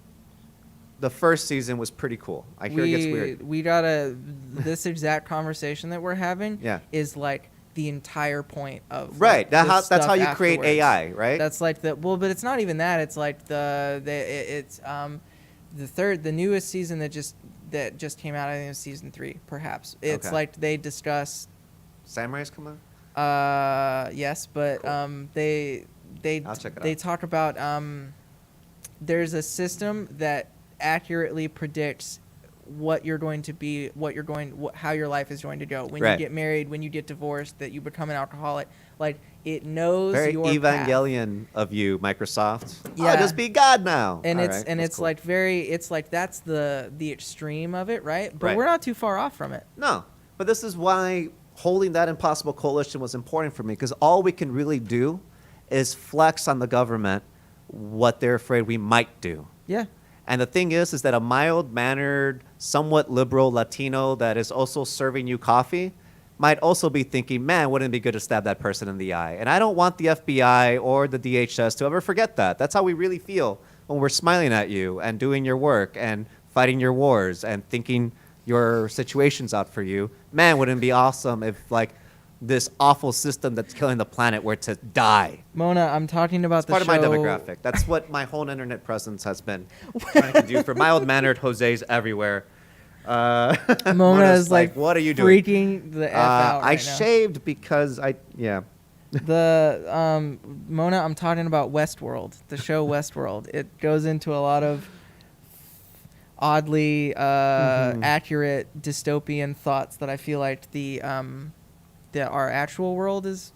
The first season was pretty cool. I hear it gets weird. We got this exact conversation that we're having is like the entire point of right. Like, That's how you create afterwards. AI, right? That's like but it's not even that. It's like the newest season that just came out. I think it was season 3, perhaps. It's like they discuss. Samurai's come out. Yes, but cool. They I'll check it they out. talk about there's a system that accurately predicts what you're going to be, how your life is going to go when you get married, when you get divorced, that you become an alcoholic. Like it knows Very your Evangelion path. Of you, Microsoft. Yeah, just be God now. And All it's right, and that's it's cool. like it's like that's the extreme of it, right? But Right. we're not too far off from it. No, but this is why holding that impossible coalition was important for me, because all we can really do is flex on the government what they're afraid we might do. Yeah. And the thing is that a mild-mannered, somewhat liberal Latino that is also serving you coffee might also be thinking, man, wouldn't it be good to stab that person in the eye? And I don't want the FBI or the DHS to ever forget that. That's how we really feel when we're smiling at you and doing your work and fighting your wars and thinking your situation's out for you. Man, wouldn't it be awesome if, like, this awful system that's killing the planet were to die. Mona, I'm talking about It's part the of my show. demographic. That's what my whole internet presence has been trying to do for mild-mannered Jose's everywhere. Mona Mona's is like what are you doing? freaking the F out I right now. shaved because The Mona, I'm talking about Westworld, the show Westworld. It goes into a lot of oddly accurate dystopian thoughts that I feel like that our actual world is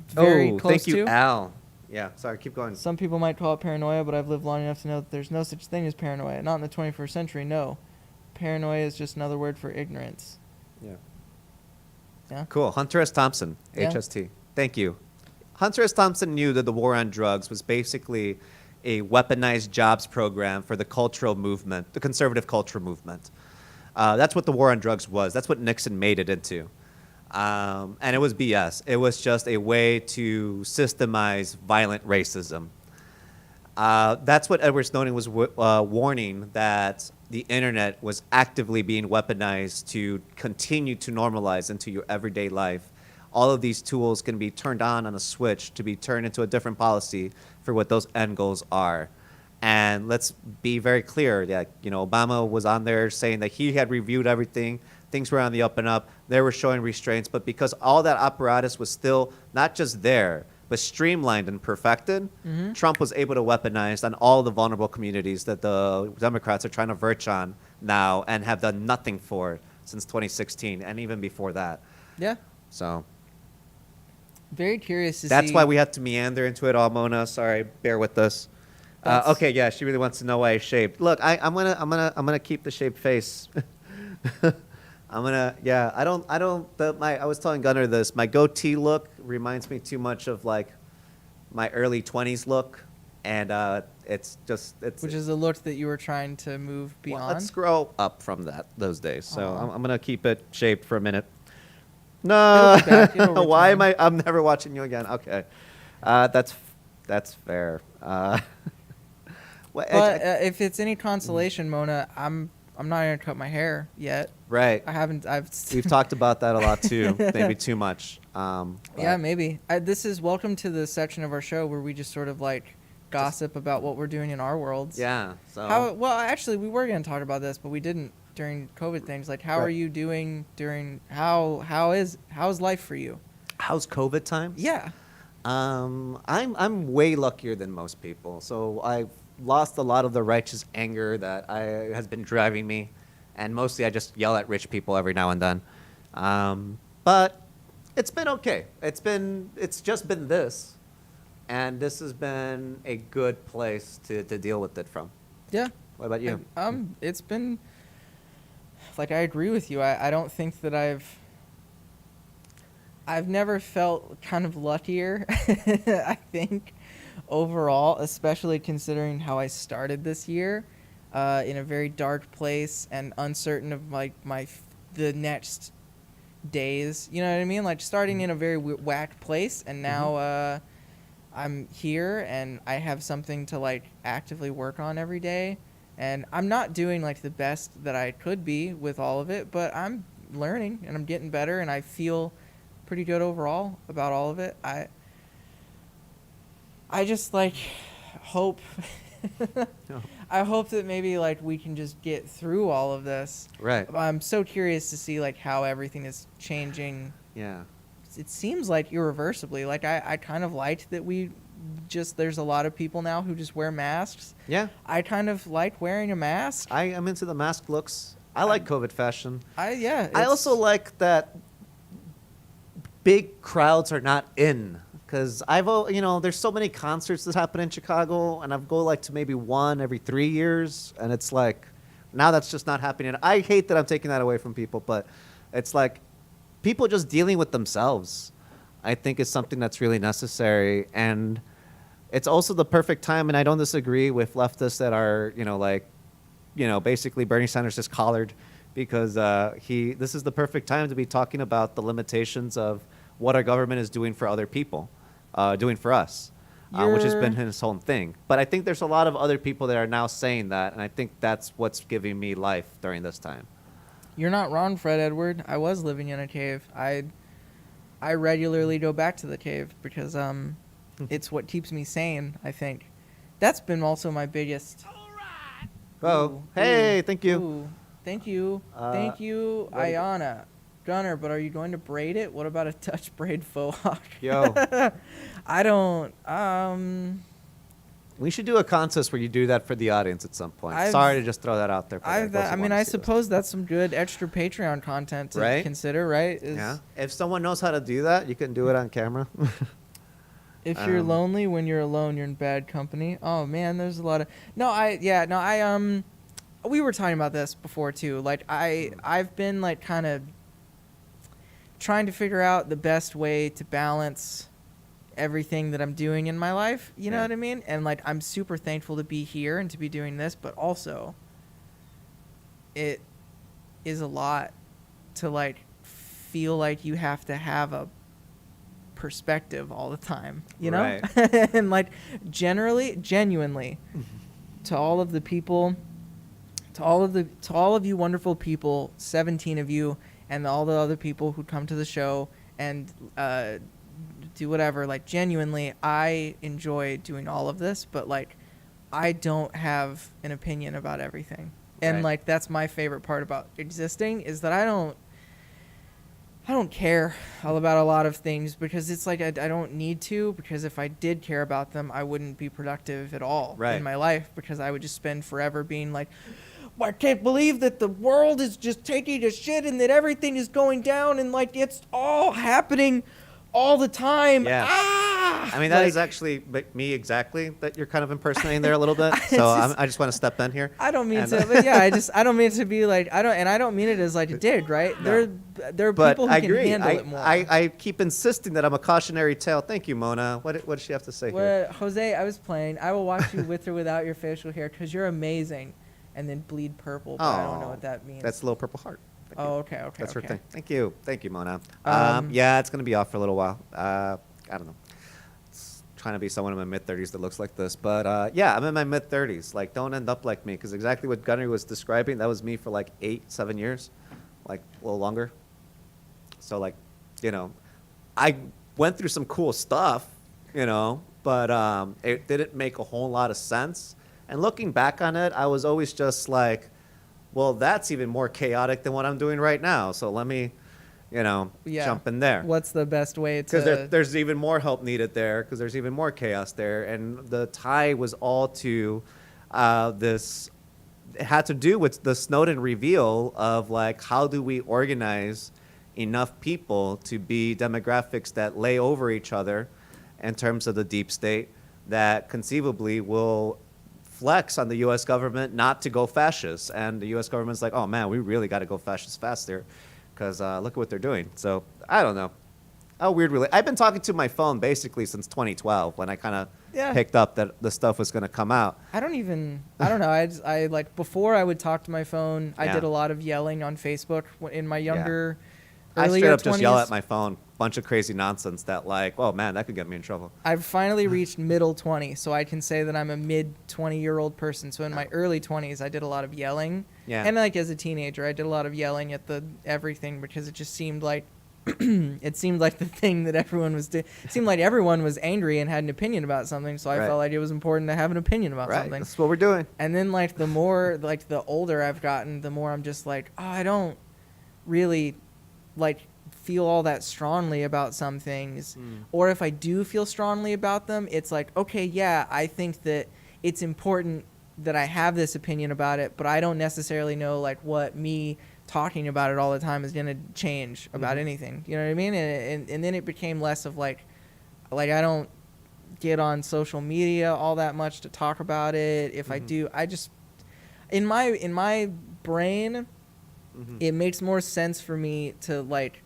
very close thank you, to. Al. Yeah, sorry, keep going. Some people might call it paranoia, but I've lived long enough to know that there's no such thing as paranoia. Not in the 21st century, no. Paranoia is just another word for ignorance. Yeah. Yeah. Cool. Hunter S. Thompson, Yeah. HST. Thank you. Hunter S. Thompson knew that the war on drugs was basically a weaponized jobs program for the cultural movement, the conservative cultural movement. That's what the war on drugs was. That's what Nixon made it into. And it was BS. It was just a way to systemize violent racism. That's what Edward Snowden was warning, that the internet was actively being weaponized to continue to normalize into your everyday life. All of these tools can be turned on a switch to be turned into a different policy for what those end goals are. And let's be very clear that, Obama was on there saying that he had reviewed everything. Things were on the up and up. They were showing restraints. But because all that apparatus was still not just there, but streamlined and perfected, Trump was able to weaponize on all the vulnerable communities that the Democrats are trying to verge on now and have done nothing for since 2016 and even before that. Yeah. So Very curious to see. That's why we have to meander into it all, Mona. Sorry, bear with us. Okay, yeah, she really wants to know why I shaved. Look, I'm gonna keep the shaved face. I was telling Gunnar this. My goatee look reminds me too much of like my early 20s look, and which is a look that you were trying to move beyond. Well, let's grow up from those days. So I'm gonna keep it shaved for a minute. No, why am I? I'm never watching you again. Okay, that's fair. If it's any consolation, Mona, I'm not gonna cut my hair yet. Right. We've talked about that a lot too. Maybe too much. Yeah, maybe. This is welcome to the section of our show where we just sort of like gossip about what we're doing in our worlds. Yeah. So. Well, actually, we were gonna talk about this, but we didn't during COVID things. Like, how are you doing during? How's life for you? How's COVID time? Yeah. I'm way luckier than most people. So I've lost a lot of the righteous anger that has been driving me, and mostly I just yell at rich people every now and then. But it's been okay. It's just been this, and this has been a good place to deal with it from. Yeah. What about you? It's been like, I agree with you. I don't think that I've never felt kind of luckier. I think overall, especially considering how I started this year, in a very dark place and uncertain of like the next days. You know what I mean? Like starting in a very whacked place, and now I'm here and I have something to like actively work on every day. And I'm not doing like the best that I could be with all of it, but I'm learning and I'm getting better, and I feel pretty good overall about all of it. I just like hope I hope that maybe like we can just get through all of this. Right. I'm so curious to see like how everything is changing. Yeah. It seems like irreversibly. Like I kind of liked that there's a lot of people now who just wear masks. Yeah. I kind of like wearing a mask. I am into the mask looks. I like COVID fashion. I also like that big crowds are not in, because there's so many concerts that happen in Chicago, and I've go like to maybe one every 3 years, and it's like now that's just not happening. I hate that I'm taking that away from people, but it's like people just dealing with themselves, I think, is something that's really necessary. And it's also the perfect time, and I don't disagree with leftists that are basically Bernie Sanders just collared, because this is the perfect time to be talking about the limitations of what our government is doing for other people, doing for us, which has been his whole thing. But I think there's a lot of other people that are now saying that, and I think that's what's giving me life during this time. You're not wrong, Fred Edward. I was living in a cave. I regularly go back to the cave because it's what keeps me sane, I think. That's been also my biggest... Oh, hey, thank you. Thank you. Thank you, Ayana. Gunner, but are you going to braid it? What about a Dutch braid faux hawk? Yo. I don't... We should do a contest where you do that for the audience at some point. Sorry to just throw that out there. I suppose that's some good extra Patreon content to consider, right? Yeah. If someone knows how to do that, you can do it on camera. If you're lonely when you're alone, you're in bad company. Oh man, there's a lot of we were talking about this before too. Like I've been like kind of trying to figure out the best way to balance everything that I'm doing in my life. You know what I mean? And like I'm super thankful to be here and to be doing this, but also it is a lot to like feel like you have to have a perspective all the time, you know? Right. And like genuinely to all of the people, to all of you wonderful people, 17 of you, and all the other people who come to the show and do whatever, like genuinely I enjoy doing all of this, but like I don't have an opinion about everything. And like that's my favorite part about existing, is that I don't care all about a lot of things, because it's like I don't need to, because if I did care about them, I wouldn't be productive at all in my life, because I would just spend forever being like, I can't believe that the world is just taking a shit and that everything is going down and like it's all happening all the time. Yeah. Ah! I mean, that is actually me exactly that you're kind of impersonating there a little bit. So I just want to step in here. I don't mean to, but yeah, I don't mean to be like, I don't mean it as like a dig, right? No. There are But people who I can agree. handle it more. I keep insisting that I'm a cautionary tale. Thank you, Mona. What does she have to say here? Well, Jose, I was playing. I will watch you with or without your facial hair because you're amazing. And then bleed purple, but I don't know what that means. That's a little purple heart. Oh, okay. That's okay. her thing. Thank you, Mona. Um, Yeah, it's gonna be off for a little while. I don't know. It's trying to be someone in my mid-30s that looks like this, but yeah, I'm in my mid-30s. Like, don't end up like me, because exactly what Gunnar was describing, that was me for like 8-7 years, like a little longer. So like, you know, I went through some cool stuff, you know, but it didn't make a whole lot of sense. And looking back on it, I was always just like, well, that's even more chaotic than what I'm doing right now. So let me, you know, jump in there. What's the best way to... Because there's even more help needed there, because there's even more chaos there. And the tie was all to this... It had to do with the Snowden reveal of, like, how do we organize enough people to be demographics that lay over each other in terms of the deep state that conceivably will flex on the U.S. government not to go fascist. And the U.S. government's like, oh, man, we really got to go fascist faster because look at what they're doing. So I don't know. How weird, really. I've been talking to my phone basically since 2012 when I kind of picked up that the stuff was going to come out. I don't know. I like, before I would talk to my phone, I did a lot of yelling on Facebook in my younger, I earlier straight up 20s. just yell at my phone. Bunch of crazy nonsense that, like, oh, man, that could get me in trouble. I've finally reached middle 20, so I can say that I'm a mid 20-year-old person. So in my early 20s, I did a lot of yelling. Yeah. And like as a teenager, I did a lot of yelling at the everything because it just seemed like it seemed like the thing that everyone was doing. It seemed like everyone was angry and had an opinion about something, so I felt like it was important to have an opinion about something. That's what we're doing. And then like the more like the older I've gotten, the more I'm just like, oh, I don't really like feel all that strongly about some things. Or if I do feel strongly about them, it's like, okay, yeah, I think that it's important that I have this opinion about it, but I don't necessarily know like what me talking about it all the time is going to change about anything. You know what I mean? And then it became less of like I don't get on social media all that much to talk about it. If I do, I just in my brain, it makes more sense for me to like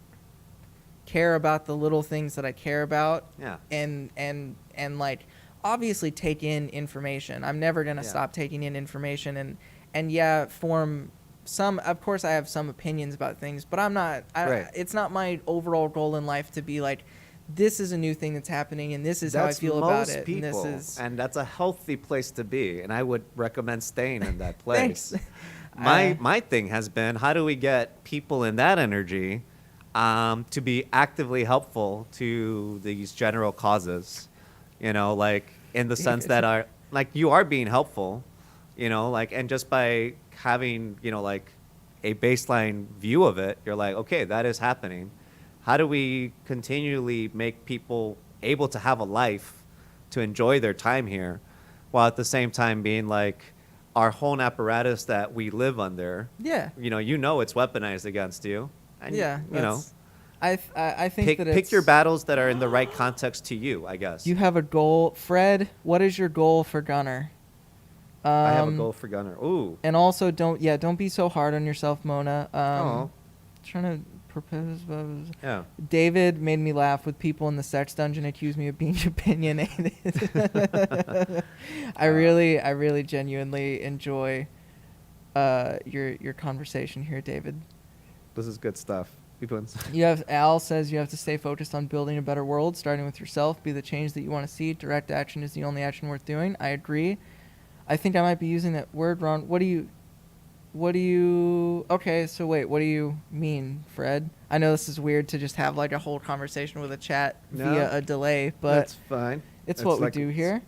care about the little things that I care about. Yeah. And like obviously take in information. I'm never going to stop taking in information and form some, of course I have some opinions about things, but I'm not, it's not my overall goal in life to be like, this is a new thing that's happening and this is how I feel about it. People, and that's a healthy place to be. And I would recommend staying in that place. Thanks. My thing has been, how do we get people in that energy to be actively helpful to these general causes? You know, like in the sense that are like you are being helpful, you know, like, and just by having, you know, like a baseline view of it, you're like, okay, that is happening. How do we continually make people able to have a life, to enjoy their time here, while at the same time being like our whole apparatus that we live under? Yeah. You know, it's weaponized against you. And, you know, I think that pick your battles that are in the right context to you, I guess. You have a goal. Fred, what is your goal for Gunnar? I have a goal for Gunnar. Ooh. And also don't be so hard on yourself, Mona. Trying to propose. Yeah. David made me laugh with people in the sex dungeon accuse me of being opinionated. I really genuinely enjoy your conversation here, David. This is good stuff. Al says you have to stay focused on building a better world, starting with yourself. Be the change that you want to see. Direct action is the only action worth doing. I agree. I think I might be using that word wrong. What do you okay, so wait, what do you mean, Fred? I know this is weird to just have like a whole conversation with a chat via a delay, but that's fine. It's what like we do here.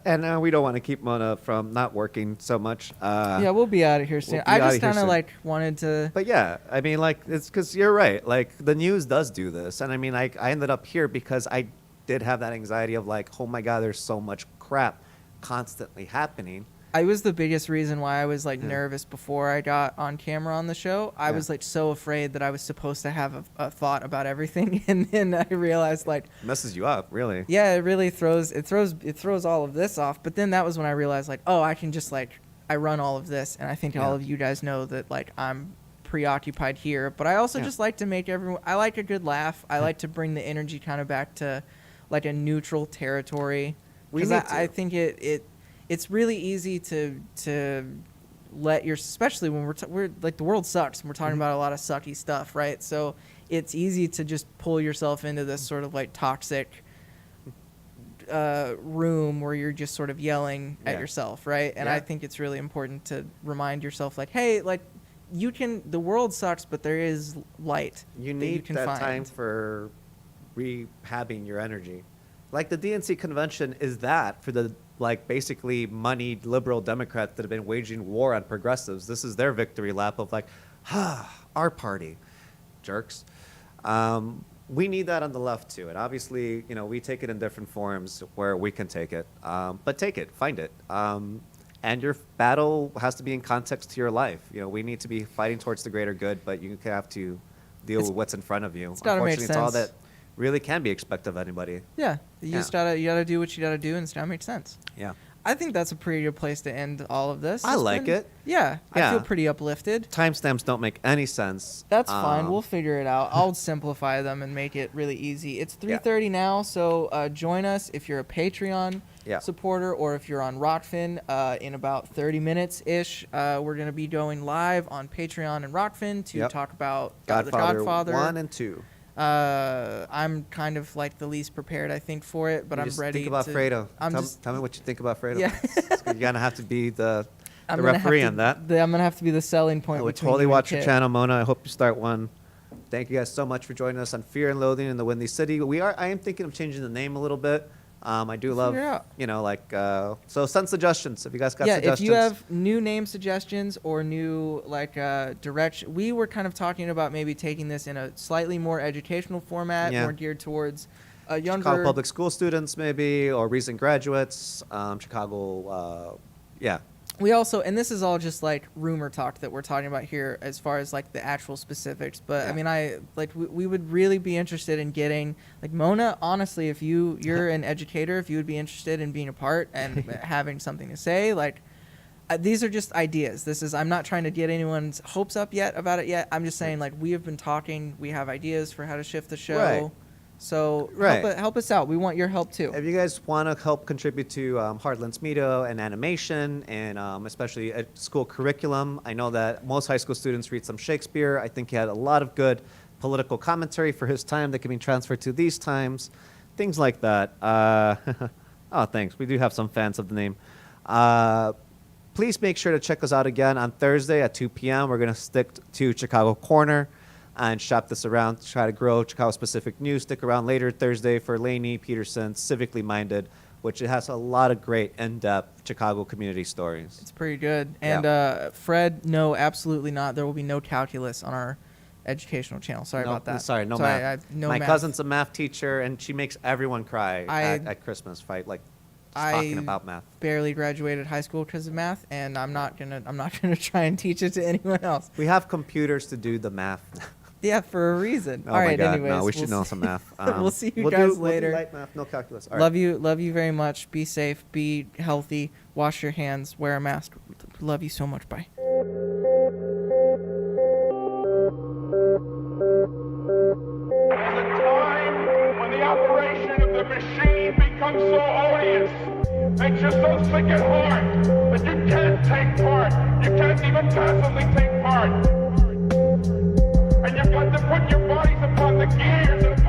And we don't want to keep Mona from not working so much. We'll be out of here soon. I just kind of like wanted to. But yeah, I mean, like, it's because you're right. Like, the news does do this. And I mean, I ended up here because I did have that anxiety of like, oh my God, there's so much crap constantly happening. I was the biggest reason why I was like nervous before I got on camera on the show. I was like so afraid that I was supposed to have a thought about everything, and then I realized like messes you up, really. Yeah, it really throws all of this off. But then that was when I realized like, oh, I can just like I run all of this, and I think all of you guys know that like I'm preoccupied here. But I also just like to make everyone. I like a good laugh. I like to bring the energy kind of back to like a neutral territory. Because I think it's really easy to let your, especially when we're like the world sucks and we're talking about a lot of sucky stuff, right? So it's easy to just pull yourself into this sort of like toxic room where you're just sort of yelling at yourself, right? And I think it's really important to remind yourself like, hey, like the world sucks, but there is light. You need that time for rehabbing your energy. Like the DNC convention is that for the like basically moneyed liberal Democrats that have been waging war on progressives. This is their victory lap of like, our party, jerks. We need that on the left too. And obviously, we take it in different forms where we can take it. But take it, find it. And your battle has to be in context to your life. We need to be fighting towards the greater good, but you have to deal with what's in front of you. It's gotta make sense. It's all that really can be expected of anybody. Yeah, you gotta do what you gotta do, and it's gotta make sense. Yeah, I think that's a pretty good place to end all of this. I like it. Yeah, I feel pretty uplifted. Timestamps don't make any sense. That's fine. We'll figure it out. I'll simplify them and make it really easy. It's 3:30 now, so join us if you're a Patreon supporter or if you're on Rockfin in about 30 minutes ish. We're gonna be going live on Patreon and Rockfin to talk about the Godfather 1 and 2. I'm kind of like the least prepared, I think, for it, but I'm ready. Think about Fredo. Tell me what you think about Fredo. Yeah. You're gonna have to be the referee on that. I'm gonna have to be the selling point. I would totally watch your channel, Mona. I hope you start one. Thank you guys so much for joining us on Fear and Loathing in the Windy City. I am thinking of changing the name a little bit. I do love, so send suggestions if you guys got suggestions. Yeah, if you have new name suggestions or new direction. We were kind of talking about maybe taking this in a slightly more educational format, more geared towards younger Chicago public school students maybe, or recent graduates, Chicago, We also, and this is all just like rumor talk that we're talking about here as far as like the actual specifics, but I mean, we would really be interested in getting like Mona, honestly, if you're an educator, if you would be interested in being a part and having something to say, like these are just ideas. I'm not trying to get anyone's hopes up about it yet. I'm just saying like we have been talking, we have ideas for how to shift the show. Right. So help us out. We want your help too. If you guys want to help contribute to Heartland's Meadow and animation and especially school curriculum, I know that most high school students read some Shakespeare. I think he had a lot of good political commentary for his time that can be transferred to these times. Things like that. Oh, thanks. We do have some fans of the name. Please make sure to check us out again on Thursday at 2 p.m. We're going to stick to Chicago Corner and shop this around to try to grow Chicago-specific news. Stick around later Thursday for Lainey Peterson's Civically Minded, which it has a lot of great in-depth Chicago community stories. It's pretty good. And Fred, no, absolutely not. There will be no calculus on our educational channel. Sorry about that. Sorry, no math. My cousin's a math teacher, and she makes everyone cry at Christmas fight, talking about math. Barely graduated high school because of math, and I'm not gonna try and teach it to anyone else. We have computers to do the math. Yeah, for a reason. Oh all my right, God, anyways. no, we should know some math. We'll see you guys later. We'll do light math, no calculus. All love you very much. Be safe, be healthy, wash your hands, wear a mask. Love you so much. Bye. There's a time when the operation of the machine becomes so odious, makes you so sick at heart that you can't take part. You can't even passively take part. And you've got to put your bodies upon the gears and